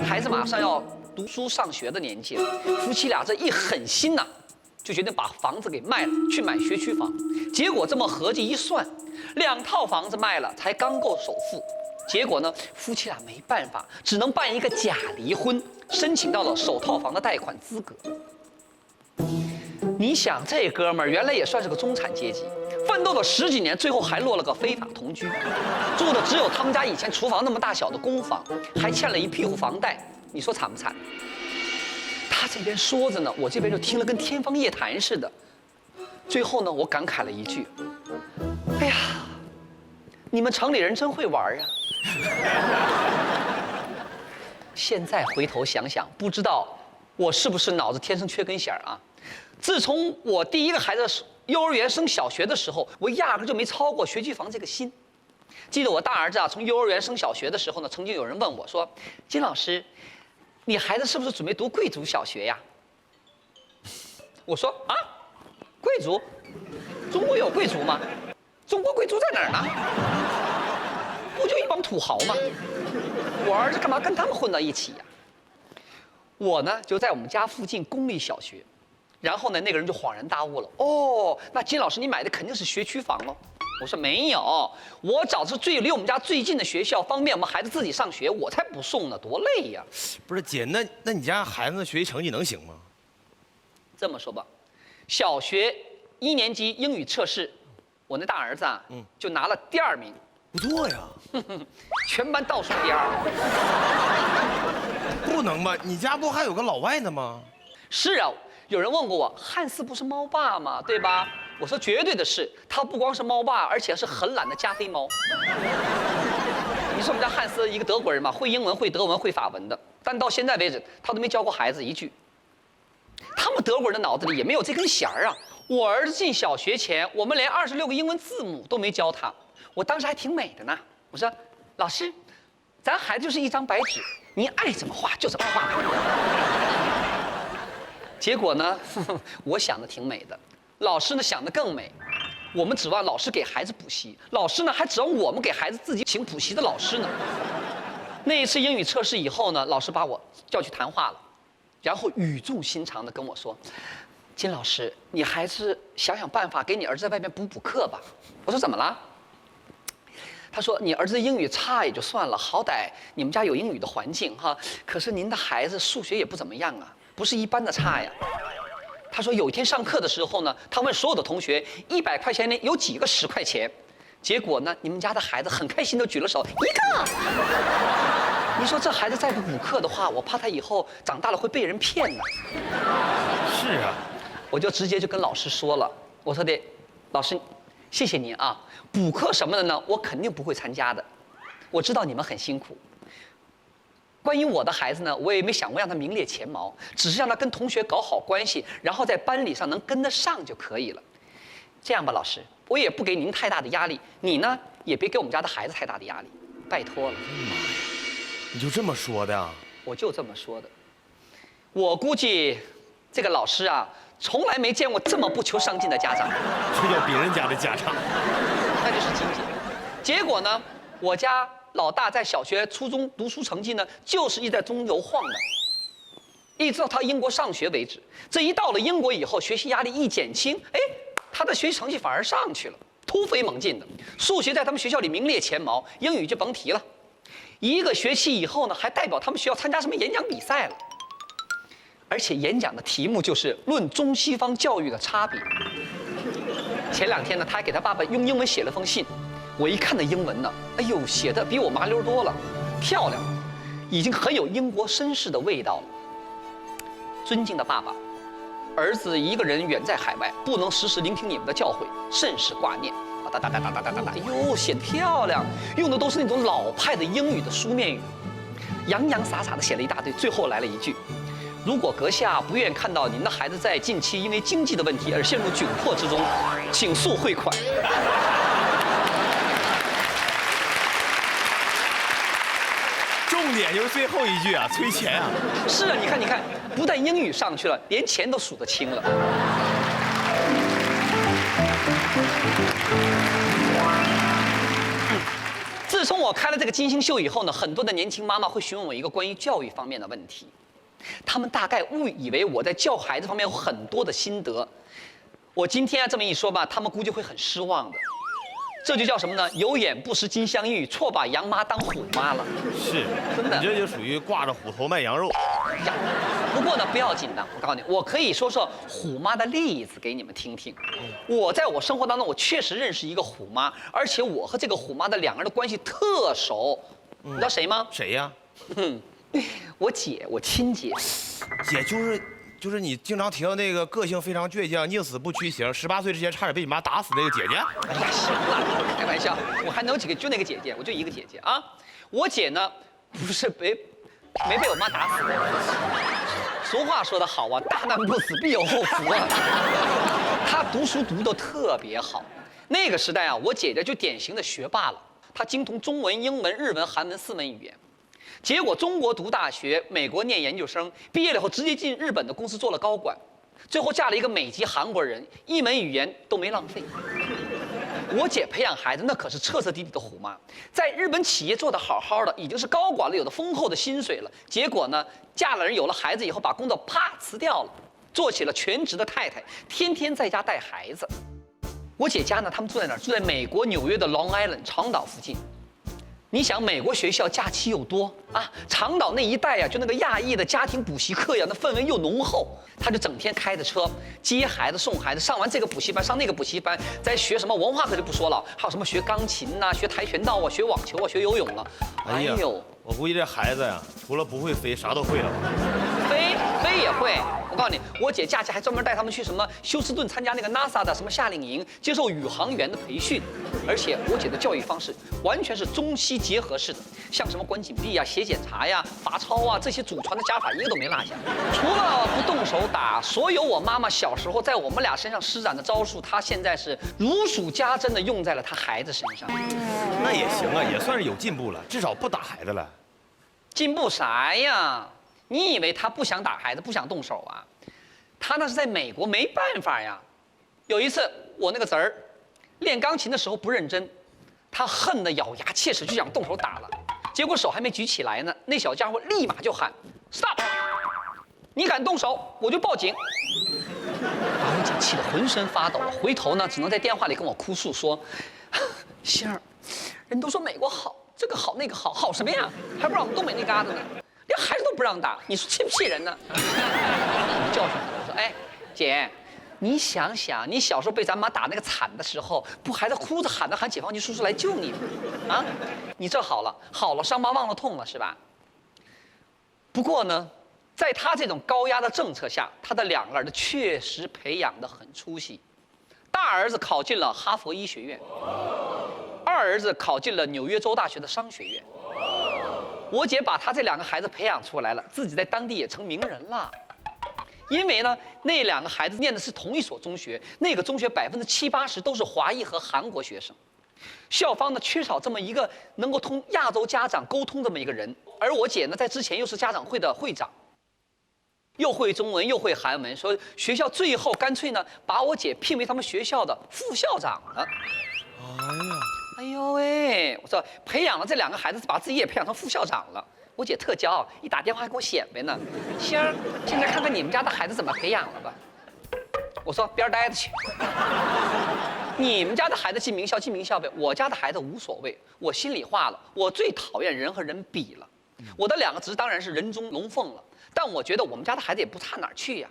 孩子马上要读书上学的年纪了，夫妻俩这一狠心呐，就决定把房子给卖了，去买学区房。结果这么合计一算，2套房子卖了才刚够首付。结果呢，夫妻俩没办法，只能办一个假离婚，申请到了首套房的贷款资格。你想，这哥们儿原来也算是个中产阶级，奋斗了10几年，最后还落了个非法同居，住的只有他们家以前厨房那么大小的公房，还欠了一屁股房贷。你说惨不惨？他这边说着呢，我这边就听了跟天方夜谭似的。最后呢，我感慨了一句：“哎呀，你们城里人真会玩啊！”现在回头想想，不知道我是不是脑子天生缺根弦啊？自从我第一个孩子幼儿园升小学的时候，我压根就没操过学区房这个心。记得我大儿子啊，从幼儿园升小学的时候呢，曾经有人问我说：“金老师，你孩子是不是准备读贵族小学呀？”我说：“啊，贵族？中国有贵族吗？中国贵族在哪儿呢？不就一帮土豪吗？我儿子干嘛跟他们混到一起呀？”我呢，就在我们家附近公立小学。然后呢，那个人就恍然大悟了。哦，那金老师你买的肯定是学区房喽？我说没有，我找的是离我们家最近的学校，方便我们孩子自己上学，我才不送呢，多累呀！不是姐，那你家孩子的学习成绩能行吗？这么说吧，小学1年级英语测试，我那大儿子啊，就拿了第2名，不错呀，全班倒数第2。不能吧？你家不还有个老外呢吗？是啊。有人问过我，汉斯不是猫爸吗？对吧？我说绝对的是，他不光是猫爸，而且是很懒的加菲猫。你说我们家汉斯一个德国人嘛，会英文、会德文、会法文的，但到现在为止，他都没教过孩子一句。他们德国人的脑子里也没有这根弦儿啊！我儿子进小学前，我们连26个英文字母都没教他，我当时还挺美的呢。我说，老师，咱孩子就是一张白纸，您爱怎么画就怎么画。结果呢，我想的挺美的，老师呢想的更美。我们指望老师给孩子补习，老师呢还指望我们给孩子自己请补习的老师呢。那一次英语测试以后呢，老师把我叫去谈话了，然后语重心长地跟我说：“金老师，你还是想想办法给你儿子在外面补课吧。”我说怎么了？他说：“你儿子英语差也就算了，好歹你们家有英语的环境哈。可是您的孩子数学也不怎么样啊。”不是一般的差呀。他说有一天上课的时候呢，他问所有的同学100块钱里有几个10块钱，结果呢，你们家的孩子很开心地举了手，1个。你说这孩子再不补课的话，我怕他以后长大了会被人骗呢。是啊，我就直接就跟老师说了，我说的，老师，谢谢您啊，补课什么的呢，我肯定不会参加的。我知道你们很辛苦。关于我的孩子呢，我也没想过让他名列前茅，只是让他跟同学搞好关系，然后在班里上能跟得上就可以了。这样吧，老师，我也不给您太大的压力，你呢也别给我们家的孩子太大的压力，拜托了。妈呀，你就这么说的啊？我就这么说的。我估计这个老师啊，从来没见过这么不求上进的家长。这叫别人家的家长，那就是经济。结果呢，我家老大在小学、初中读书成绩呢，就是一直在中游晃的，一直到他英国上学为止。这一到了英国以后，学习压力一减轻，哎，他的学习成绩反而上去了，突飞猛进的。数学在他们学校里名列前茅，英语就甭提了。一个学期以后呢，还代表他们学校参加什么演讲比赛了。而且演讲的题目就是论中西方教育的差别。前2天呢，他还给他爸爸用英文写了封信。我一看那英文呢，哎呦，写的比我麻溜多了，漂亮，已经很有英国绅士的味道了。尊敬的爸爸，儿子一个人远在海外，不能时时聆听你们的教诲，甚是挂念。哒哒哒哒哒哒哒哒，哎呦，写得漂亮，用的都是那种老派的英语的书面语，洋洋洒洒的写了一大堆，最后来了一句。如果阁下不愿看到您的孩子在近期因为经济的问题而陷入窘迫之中，请速汇款。重点就是最后一句啊，催钱啊！是啊，你看，不但英语上去了，连钱都数得清了。自从我开了这个金星秀以后呢，很多的年轻妈妈会询问我一个关于教育方面的问题。他们大概误以为我在教孩子方面有很多的心得，我今天这么一说吧，他们估计会很失望的。这就叫什么呢？有眼不识金镶玉，错把杨妈当虎妈了。是，真的，你这就属于挂着虎头卖羊肉。呀，不过呢，不要紧的，我告诉你，我可以说说虎妈的例子给你们听听。我在我生活当中，我确实认识一个虎妈，而且我和这个虎妈的2个人的关系特熟。你知道谁吗？谁呀？我姐，我亲姐。姐就是你经常提到那个个性非常倔强、宁死不屈行，18岁之前差点被你妈打死那个姐姐。哎呀，行了，开玩笑，我还能有几个？就那个姐姐，我就一个姐姐啊。我姐呢，不是没被我妈打死。俗话说得好啊，大难不死必有后福啊。她读书读得特别好，那个时代啊，我姐姐就典型的学霸了。她精通中文、英文、日文、韩文4门语言。结果中国读大学，美国念研究生，毕业了后直接进日本的公司做了高管，最后嫁了一个美籍韩国人，1门语言都没浪费。我姐培养孩子那可是彻彻底底的虎妈，在日本企业做得好好的，已经是高管了，有了丰厚的薪水了。结果呢，嫁了人，有了孩子以后，把工作啪辞掉了，做起了全职的太太，天天在家带孩子。我姐家呢，他们住在哪儿？住在美国纽约的 Long Island 长岛附近。你想美国学校假期又多啊，长岛那一带呀，就那个亚裔的家庭补习课呀，那氛围又浓厚。他就整天开着车接孩子、送孩子，上完这个补习班，上那个补习班，再学什么文化课就不说了，还有什么学钢琴呐、学跆拳道啊、学网球啊、学游泳了。哎呦，我估计这孩子呀，除了不会飞，啥都会了。飞也会。我告诉你，我姐假期还专门带他们去什么休斯顿参加那个 NASA 的什么夏令营，接受宇航员的培训。而且我姐的教育方式完全是中西结合式的，像什么关紧闭呀、写检查呀、罚抄啊，这些祖传的家法一个都没落下。除了不动手打，所有我妈妈小时候在我们俩身上施展的招数，她现在是如数家珍的用在了她孩子身上。那也行啊，也算是有进步了，至少不打孩子了。进步啥呀？你以为他不想打孩子，不想动手啊？他那是在美国，没办法呀。有一次，我那个侄儿练钢琴的时候不认真，他恨得咬牙切齿，就想动手打了。结果手还没举起来呢，那小家伙立马就喊 ：“Stop！ 你敢动手，我就报警！”把我姐气得浑身发抖，回头呢，只能在电话里跟我哭诉说：“星儿，人都说美国好，这个好那个好，好什么呀？还不让我们东北那旮瘩呢。”连孩子都不让打，你说气不气人呢？我教训他，我说：“哎，姐，你想想，你小时候被咱妈打那个惨的时候，不还在哭着喊着喊解放军叔叔来救你吗？啊，你这好了，伤疤忘了痛了是吧？不过呢，在他这种高压的政策下，他的2个儿子确实培养得很出息。大儿子考进了哈佛医学院，二儿子考进了纽约州大学的商学院。我姐把他这2个孩子培养出来了，自己在当地也成名人了。因为呢，那2个孩子念的是同一所中学，那个中学70%、80%都是华裔和韩国学生。校方呢缺少这么一个能够同亚洲家长沟通这么一个人，而我姐呢在之前又是家长会的会长。又会中文又会韩文，说学校最后干脆呢把我姐聘为他们学校的副校长了。哎呦喂！我说培养了这2个孩子，把自己也培养成副校长了。我姐特骄傲，一打电话还跟我显摆呢。星儿，现在看看你们家的孩子怎么培养了吧。我说边待着去。你们家的孩子进名校进名校呗，我家的孩子无所谓。我心里话了，我最讨厌人和人比了。我的2个侄子当然是人中龙凤了，但我觉得我们家的孩子也不差哪儿去呀。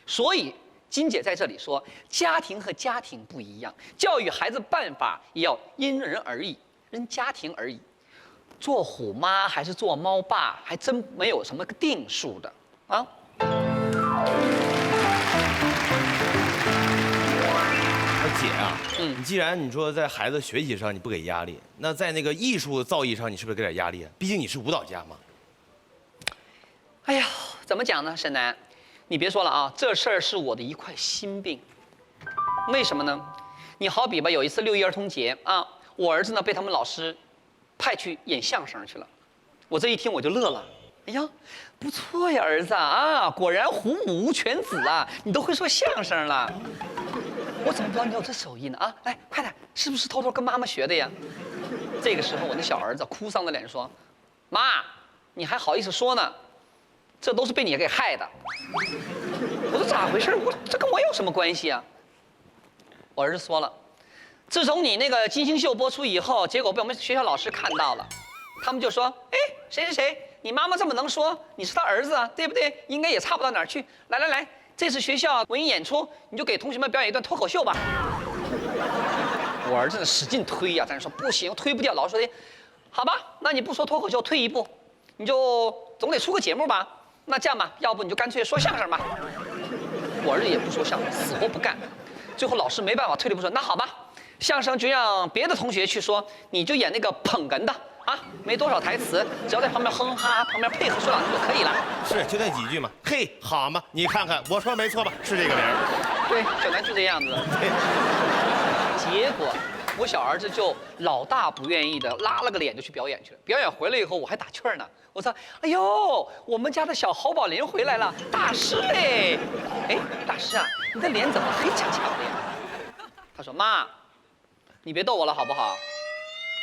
所以金姐在这里说，家庭和家庭不一样，教育孩子办法也要因人而异，因家庭而异。做虎妈还是做猫爸，还真没有什么个定数的啊。姐啊，你既然你说在孩子学习上你不给压力，那在那个艺术造诣上你是不是给点压力啊？毕竟你是舞蹈家嘛。哎呀，怎么讲呢，沈楠，你别说了啊，这事儿是我的一块心病。为什么呢？你好比吧，有一次6一儿童节啊，我儿子呢被他们老师派去演相声去了。我这一听我就乐了，哎呀，不错呀，儿子啊，果然虎母无犬子啊，你都会说相声了。我怎么不知道你有这手艺呢？啊，来，快点，是不是偷偷跟妈妈学的呀？这个时候，我那小儿子哭丧着脸说：“妈，你还好意思说呢？这都是被你给害的。”我说咋回事？这跟我有什么关系啊？我儿子说了，自从你那个金星秀播出以后，结果被我们学校老师看到了，他们就说：“哎，谁谁谁，你妈妈这么能说，你是他儿子啊，对不对？应该也差不到哪儿去。来来来。”这次学校文艺演出，你就给同学们表演一段脱口秀吧。我儿子呢使劲推呀，但是说不行，推不掉。老师说，好吧，那你不说脱口秀，退一步，你就总得出个节目吧。那这样吧，要不你就干脆说相声吧。我儿子也不说相声，死活不干。最后老师没办法，推了一步说，那好吧，相声就让别的同学去说，你就演那个捧哏的。啊，没多少台词，只要在旁边哼哈，旁边配合说2句就可以了。是，就那几句嘛。嘿，好嘛，你看看，我说没错吧？是这个名儿。对，小南就这样子。结果我小儿子就老大不愿意的拉了个脸就去表演去了。表演回来以后，我还打趣儿呢。我说：“哎呦，我们家的小侯宝林回来了，大师哎！哎，大师啊，你的脸怎么黑恰恰的呀？”他说：“妈，你别逗我了好不好？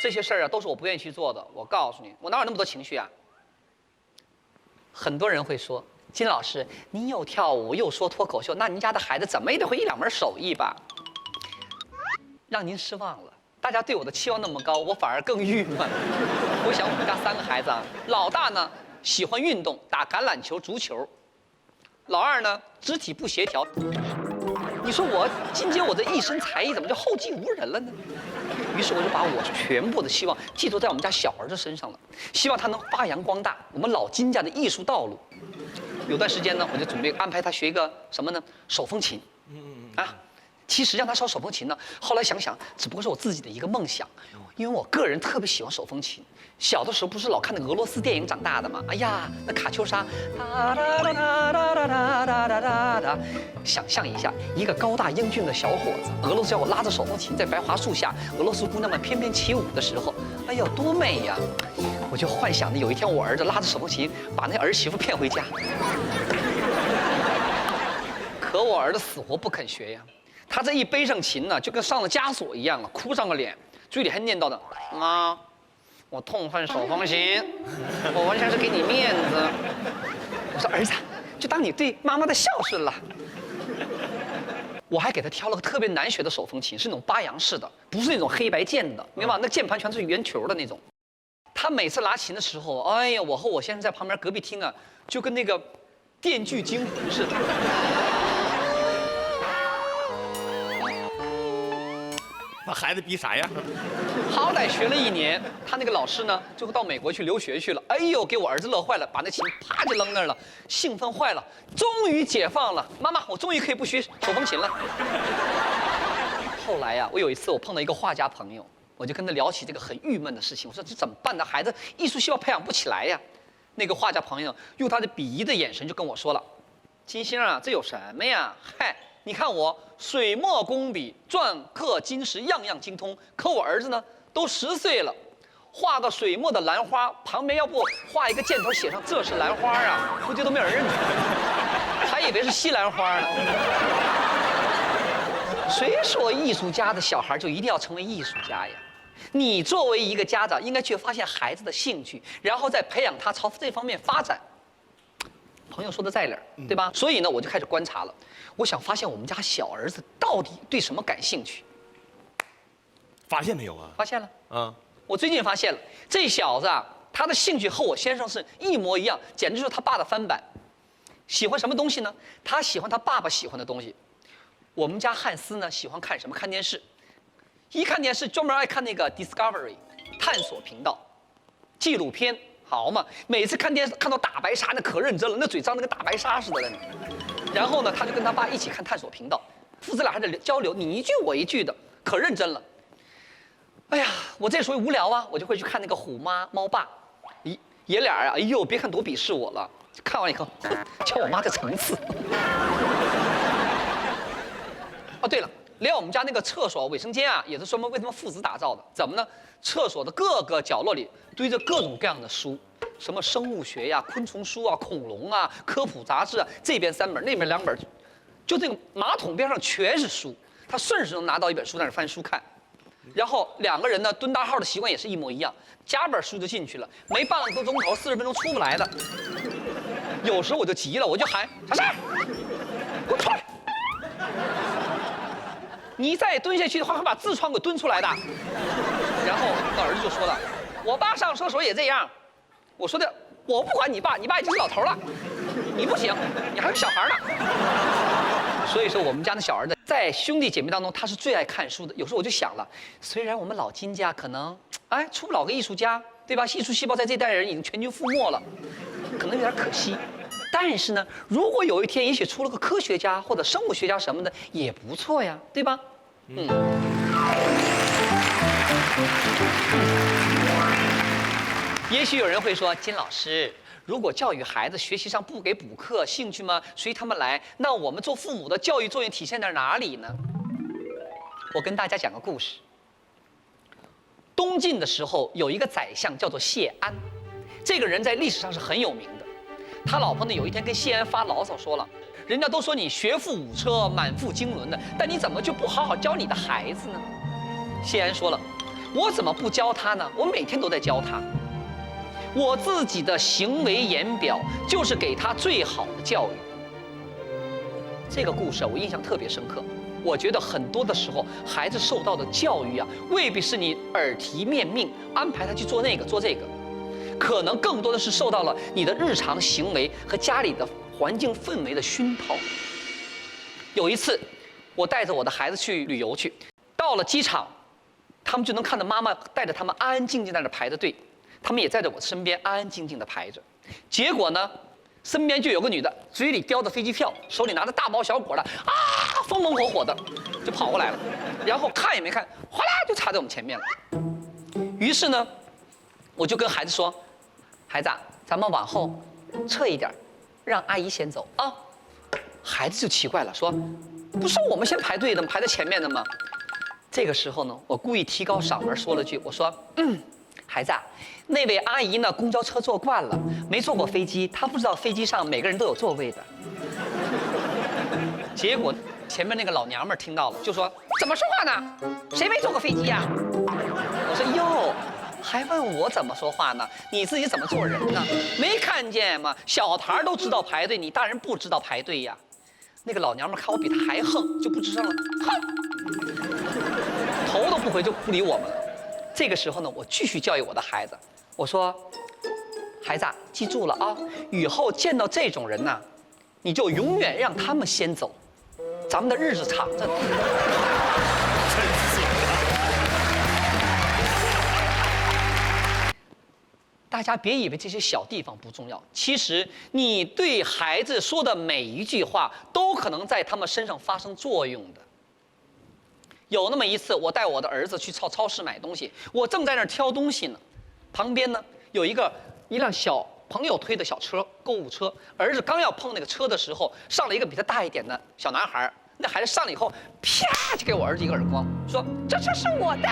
这些事儿啊，都是我不愿意去做的。我告诉你，我哪有那么多情绪啊？”很多人会说，金老师，你又跳舞又说脱口秀，那您家的孩子怎么也得会1、2门手艺吧？让您失望了，大家对我的期望那么高，我反而更郁闷。我想我们家3个孩子啊，老大呢喜欢运动，打橄榄球、足球；老二呢肢体不协调。你说我今天我这一身才艺怎么就后继无人了呢？于是我就把我全部的希望寄托在我们家小儿子身上了，希望他能发扬光大我们老金家的艺术道路。有段时间呢，我就准备安排他学一个什么呢？手风琴。啊，其实让他烧手风琴呢，后来想想，只不过是我自己的一个梦想，因为我个人特别喜欢手风琴。小的时候不是老看那俄罗斯电影长大的吗？哎呀，那卡秋莎，哒哒哒哒哒哒哒哒哒哒，想象一下，一个高大英俊的小伙子，俄罗斯小伙拉着手风琴在白桦树下，俄罗斯姑娘们翩翩起舞的时候，哎呀，多美呀！我就幻想着有一天我儿子拉着手风琴把那儿媳妇骗回家。可我儿子死活不肯学呀，他这一背上琴呢，就跟上了枷锁一样了，哭上了脸，嘴里还念叨着：“妈，我痛恨手风琴，我完全是给你面子。”我说：“儿子，就当你对妈妈的孝顺了。”我还给他挑了个特别难学的手风琴，是那种8扬式的，不是那种黑白键的，明白吗？那键盘全是圆球的那种。他每次拉琴的时候，哎呀，我和我先生在旁边隔壁听啊，就跟那个《电锯惊魂》似的。把孩子逼啥样？好歹学了1年，他那个老师呢，最后到美国去留学去了。哎呦，给我儿子乐坏了，把那琴啪就扔那儿了，兴奋坏了，终于解放了。妈妈，我终于可以不学手风琴了。后来呀，我有一次我碰到一个画家朋友，我就跟他聊起这个很郁闷的事情。我说这怎么办呢？孩子艺术细胞培养不起来呀。那个画家朋友用他的鄙夷的眼神就跟我说了：“金星啊，这有什么呀？嗨。”你看我水墨工笔、篆刻金石样样精通，可我儿子呢都10岁了，画个水墨的兰花，旁边要不画一个箭头，写上这是兰花啊，估计都没有人认出来。以为是西兰花呢。谁说艺术家的小孩就一定要成为艺术家呀？你作为一个家长，应该去发现孩子的兴趣，然后再培养他朝这方面发展。朋友说的在理儿，对吧？所以呢，我就开始观察了，我想发现我们家小儿子到底对什么感兴趣。发现没有啊？发现了。啊，我最近发现了，这小子啊，他的兴趣和我先生是一模一样，简直就是他爸的翻版。喜欢什么东西呢？他喜欢他爸爸喜欢的东西。我们家汉斯呢，喜欢看什么？看电视。一看电视，专门爱看那个 Discovery 探索频道，纪录片，好嘛。每次看电视看到大白鲨，那可认真了，那嘴张得跟大白鲨似的呢。然后呢，他就跟他爸一起看探索频道，父子俩还得交流，你一句我一句的，可认真了。哎呀，我这属于无聊啊，我就会去看那个虎妈猫爸，爷俩啊，哎呦，别看多鄙视我了，看完以后，瞧我妈的层次。哦，对了，连我们家那个厕所卫生间啊，也是专门为他们父子打造的。怎么呢？厕所的各个角落里堆着各种各样的书，什么生物学呀、昆虫书啊、恐龙啊、科普杂志啊，这边3本，那边2本，就这个马桶边上全是书，他顺势能拿到一本书在那翻书看。然后2个人呢蹲大号的习惯也是一模一样，夹本书就进去了，没半个多钟头40分钟出不来的。有时候我就急了，我就喊小三，给我出来！你再蹲下去的话，会把痔疮给蹲出来的。然后我儿子就说了，我爸上厕所也这样。我说的，我不管你爸，你爸已经是老头了，你不行，你还是小孩呢。所以说，我们家的小儿子在兄弟姐妹当中，他是最爱看书的。有时候我就想了，虽然我们老金家可能出不了个艺术家，对吧？艺术细胞在这代人已经全军覆没了，可能有点可惜。但是呢，如果有一天也许出了个科学家或者生物学家什么的，也不错呀，对吧？也许有人会说，金老师，如果教育孩子学习上不给补课，兴趣嘛随他们来，那我们做父母的教育作用体现在哪里呢？我跟大家讲个故事。东晋的时候，有一个宰相叫做谢安，这个人在历史上是很有名的。他老婆呢，有一天跟谢安发牢骚说了，人家都说你学富五车，满腹经纶的，但你怎么就不好好教你的孩子呢？谢安说了，我怎么不教他呢？我每天都在教他。我自己的行为言表就是给他最好的教育。这个故事我印象特别深刻。我觉得很多的时候，孩子受到的教育啊，未必是你耳提面命安排他去做那个做这个，可能更多的是受到了你的日常行为和家里的环境氛围的熏陶。有一次，我带着我的孩子去旅游去，到了机场，他们就能看到妈妈带着他们安安静静在那排着队。他们也在我身边安安静静地排着，结果呢，身边就有个女的，嘴里叼着飞机票，手里拿着大包小裹的，风风火火的就跑过来了，然后看也没看，哗啦就插在我们前面了。于是呢，我就跟孩子说：“孩子，咱们往后撤一点，让阿姨先走啊。”孩子就奇怪了，说：“不是我们先排队的吗？排在前面的吗？”这个时候呢，我故意提高嗓门说了句：“我说，孩子，那位阿姨呢，公交车坐惯了，没坐过飞机，她不知道飞机上每个人都有座位的。”结果前面那个老娘们听到了，就说：“怎么说话呢？谁没坐过飞机呀？”我说：“哟，还问我怎么说话呢？你自己怎么做人呢？没看见吗？小孩都知道排队，你大人不知道排队呀。”那个老娘们看我比她还横，就不吱声了，哼，头都不回就不理我们了。这个时候呢，我继续教育我的孩子，我说：“孩子，记住了啊，以后见到这种人呐，你就永远让他们先走，咱们的日子长着呢。”大家别以为这些小地方不重要，其实你对孩子说的每一句话，都可能在他们身上发生作用的。有那么一次，我带我的儿子去超市买东西，我正在那儿挑东西呢，旁边呢有一辆小朋友推的小车，购物车。儿子刚要碰那个车的时候，上了一个比他大一点的小男孩，那孩子上了以后，啪就给我儿子一个耳光，说：“这车是我的。”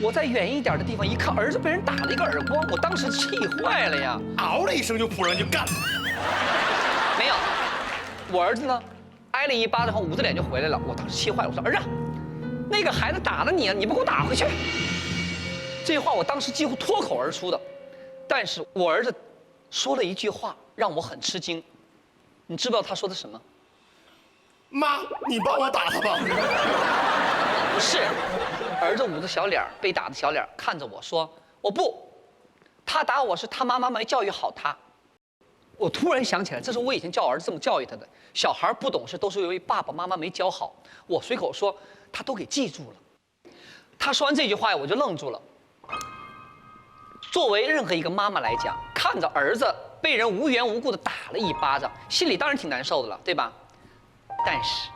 我在远一点的地方一看，儿子被人打了一个耳光，我当时气坏了呀，嗷的一声就扑上去干了。没有。我儿子呢，挨了一巴掌后捂着脸就回来了。我当时气坏了，我说儿子，那个孩子打了你啊，你不给我打回去。这话我当时几乎脱口而出的，但是我儿子说了一句话让我很吃惊，你知不知道他说的什么？妈，你帮我打他吧。不是，儿子捂着小脸被打的小脸看着我说：“我不，他打我是他妈妈没教育好他。”我突然想起来，这是我以前叫儿子这么教育他的。小孩不懂事都是因为爸爸妈妈没教好。我随口说，他都给记住了。他说完这句话呀，我就愣住了。作为任何一个妈妈来讲，看着儿子被人无缘无故的打了一巴掌，心里当然挺难受的了，对吧？但是，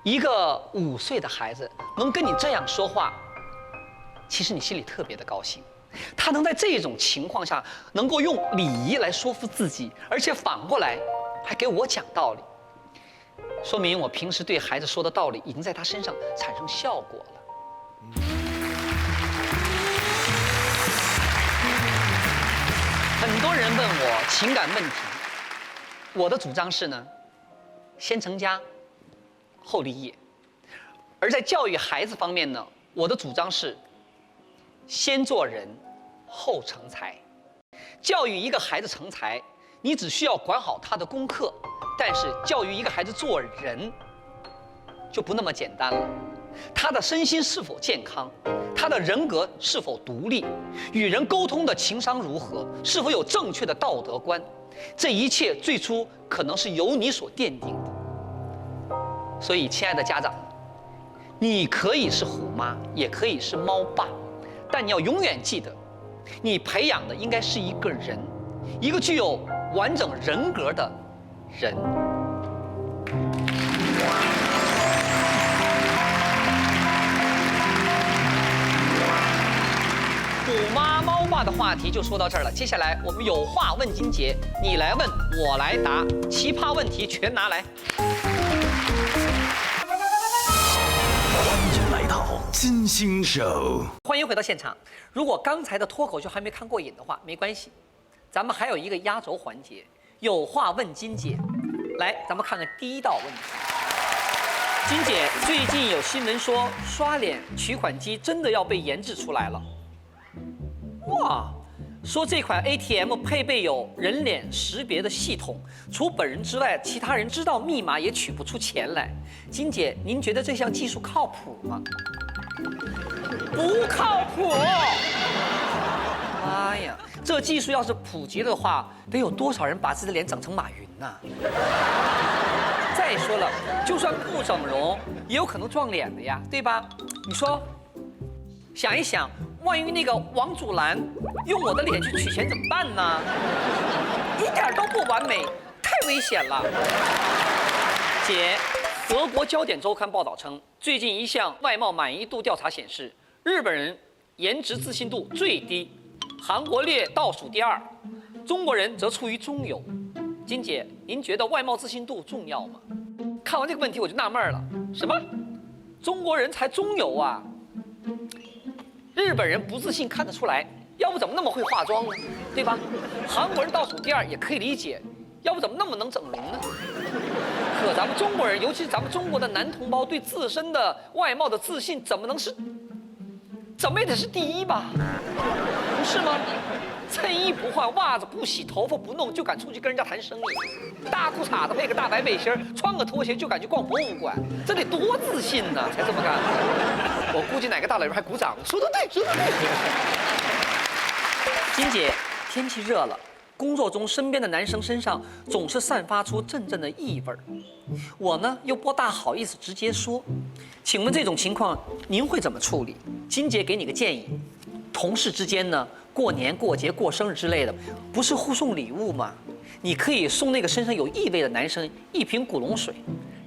一个5岁的孩子能跟你这样说话，其实你心里特别的高兴。他能在这种情况下能够用礼仪来说服自己，而且反过来还给我讲道理，说明我平时对孩子说的道理已经在他身上产生效果了。很多人问我情感问题，我的主张是呢，先成家，后立业；而在教育孩子方面呢，我的主张是先做人，后成才。教育一个孩子成才，你只需要管好他的功课，但是教育一个孩子做人，就不那么简单了。他的身心是否健康，他的人格是否独立，与人沟通的情商如何，是否有正确的道德观，这一切最初可能是由你所奠定的。所以，亲爱的家长，你可以是虎妈，也可以是猫爸，但你要永远记得，你培养的应该是一个人，一个具有完整人格的人。虎妈猫爸的话题就说到这儿了，接下来我们有话问金姐，你来问，我来答，奇葩问题全拿来。欢迎来到金星手。欢迎回到现场。如果刚才的脱口秀还没看过瘾的话，没关系，咱们还有一个压轴环节，有话问金姐。来，咱们看看第一道问题。金姐，最近有新闻说刷脸取款机真的要被研制出来了。哇，说这款 ATM 配备有人脸识别的系统，除本人之外，其他人知道密码也取不出钱来。金姐，您觉得这项技术靠谱吗？不靠谱！妈呀，这技术要是普及的话，得有多少人把自己的脸整成马云呐？再说了，就算不整容，也有可能撞脸的呀，对吧？你说，想一想。万一那个王祖蓝用我的脸去取钱怎么办呢？一点都不完美，太危险了。姐，德国焦点周刊报道称，最近一项外貌满意度调查显示，日本人颜值自信度最低，韩国列倒数第2，中国人则处于中游。金姐，您觉得外貌自信度重要吗？看完这个问题我就纳闷了，什么？中国人才中游啊？日本人不自信看得出来，要不怎么那么会化妆呢？对吧？韩国人倒数第2也可以理解，要不怎么那么能整容呢？可咱们中国人，尤其是咱们中国的男同胞，对自身的外貌的自信，怎么也得是第1吧？不是吗？衬衣不换，袜子不洗，头发不弄，就敢出去跟人家谈生意；大裤衩子配个大白背心，穿个拖鞋就敢去逛博物馆，这得多自信呢，才这么干。我估计哪个大老爷还鼓掌，说得对，说得对。金姐，天气热了，工作中身边的男生身上总是散发出阵阵的异味，我呢又不大好意思直接说，请问这种情况您会怎么处理？金姐给你个建议，同事之间呢，过年过节过生日之类的，不是互送礼物吗？你可以送那个身上有异味的男生1瓶古龙水，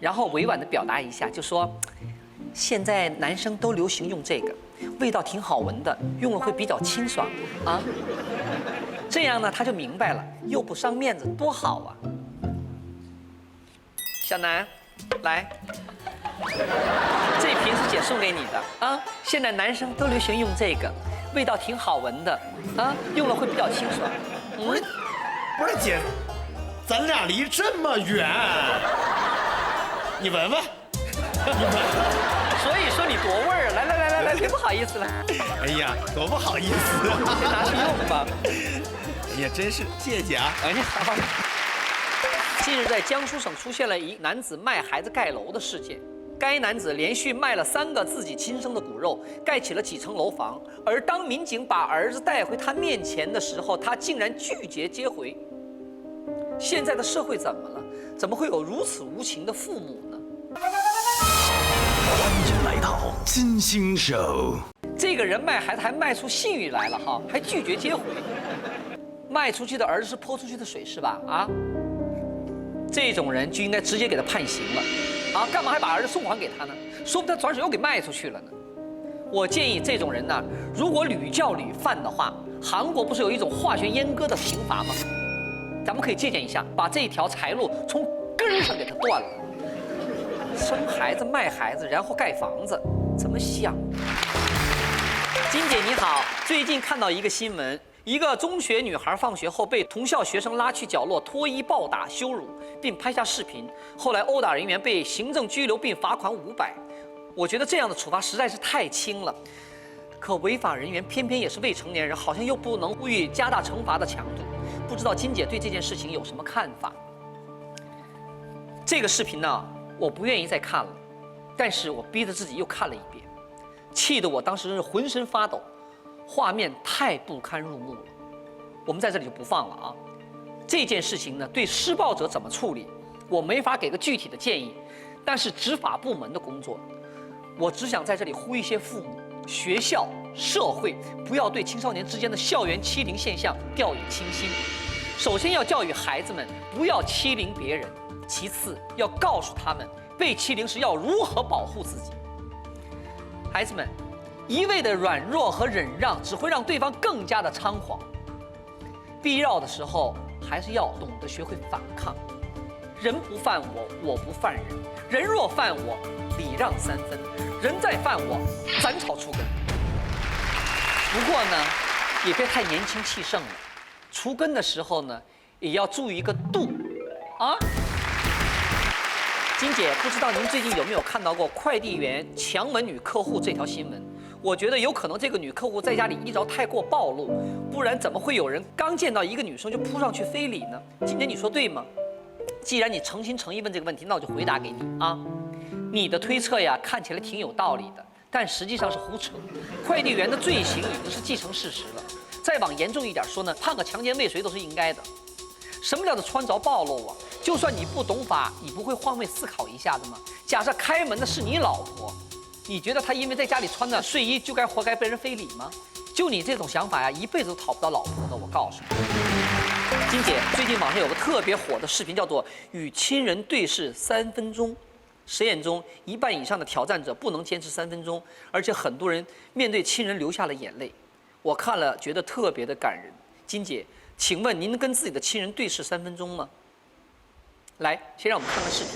然后委婉地表达一下，就说现在男生都流行用这个，味道挺好闻的，用了会比较清爽啊。这样呢，他就明白了，又不伤面子，多好啊！小南，来，这瓶是姐送给你的啊。现在男生都流行用这个，味道挺好闻的啊，用了会比较清爽。不是姐，咱俩离这么远，你闻闻。所以说你多味儿，来，别不好意思了。哎呀，多不好意思啊！先拿去用吧。哎呀，真是谢谢啊！哎呀，好。近日在江苏省出现了一男子卖孩子盖楼的事件。该男子连续卖了3个自己亲生的骨肉，盖起了几层楼房。而当民警把儿子带回他面前的时候，他竟然拒绝接回。现在的社会怎么了？怎么会有如此无情的父母呢？欢迎来到金星手。这个人卖孩子还卖出信誉来了哈，还拒绝接回。卖出去的儿子是泼出去的水是吧？啊，这种人就应该直接给他判刑了。啊，干嘛还把儿子送还给他呢？说不定他转手又给卖出去了呢。我建议这种人呢，如果屡教屡犯的话，韩国不是有一种化学阉割的刑罚吗？咱们可以借鉴一下，把这条财路从根上给它断了。生孩子、卖孩子，然后盖房子，怎么想？金姐你好，最近看到一个新闻。一个中学女孩放学后被同校学生拉去角落脱衣暴打羞辱，并拍下视频。后来殴打人员被行政拘留并罚款500。我觉得这样的处罚实在是太轻了。可违法人员偏偏也是未成年人，好像又不能呼吁加大惩罚的强度。不知道金姐对这件事情有什么看法？这个视频呢，我不愿意再看了，但是我逼着自己又看了一遍，气得我当时是浑身发抖。画面太不堪入目了，我们在这里就不放了啊。这件事情呢，对施暴者怎么处理，我没法给个具体的建议，但是执法部门的工作，我只想在这里呼吁一些父母、学校、社会不要对青少年之间的校园欺凌现象掉以轻心。首先要教育孩子们不要欺凌别人，其次要告诉他们被欺凌时要如何保护自己。孩子们。一味的软弱和忍让只会让对方更加的猖狂。必要的时候还是要懂得学会反抗。人不犯我，我不犯人；人若犯我，礼让3分；人再犯我，斩草除根。不过呢，也别太年轻气盛了。除根的时候呢，也要注意一个度，啊。金姐，不知道您最近有没有看到过快递员强吻女客户这条新闻？我觉得有可能这个女客户在家里一招太过暴露，不然怎么会有人刚见到一个女生就扑上去非礼呢？金姐，你说对吗？既然你诚心诚意问这个问题，那我就回答给你啊。你的推测呀，看起来挺有道理的，但实际上是胡扯。快递员的罪行已经是既成事实了，再往严重一点说呢，判个强奸未遂都是应该的。什么叫做穿着暴露啊？就算你不懂法，你不会换位思考一下的吗？假设开门的是你老婆。你觉得她因为在家里穿的睡衣就该活该被人非礼吗？就你这种想法呀，一辈子都讨不到老婆的。我告诉你，金姐，最近网上有个特别火的视频，叫做“与亲人对视3分钟”。实验中，1半以上的挑战者不能坚持3分钟，而且很多人面对亲人流下了眼泪。我看了觉得特别的感人。金姐，请问您跟自己的亲人对视3分钟吗？来，先让我们看看视频。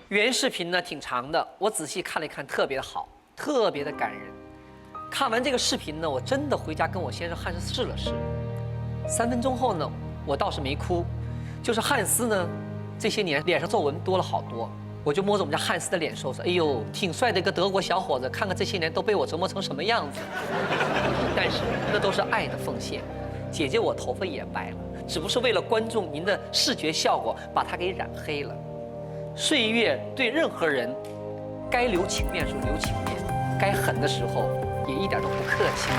原视频呢挺长的，我仔细看了一看，特别的好，特别的感人。看完这个视频呢，我真的回家跟我先生汉斯试了试。3分钟后呢，我倒是没哭，就是汉斯呢，这些年脸上皱纹多了好多。我就摸着我们家汉斯的脸说：“哎呦，挺帅的一个德国小伙子，看看这些年都被我折磨成什么样子。”但是那都是爱的奉献。姐姐，我头发也白了，只不是为了观众您的视觉效果，把它给染黑了。岁月对任何人，该留情面时候留情面，该狠的时候也一点都不客气。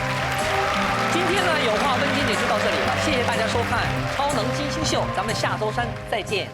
今天呢，有话问金姐就到这里了，谢谢大家收看《超能金星秀》，咱们下周3再见。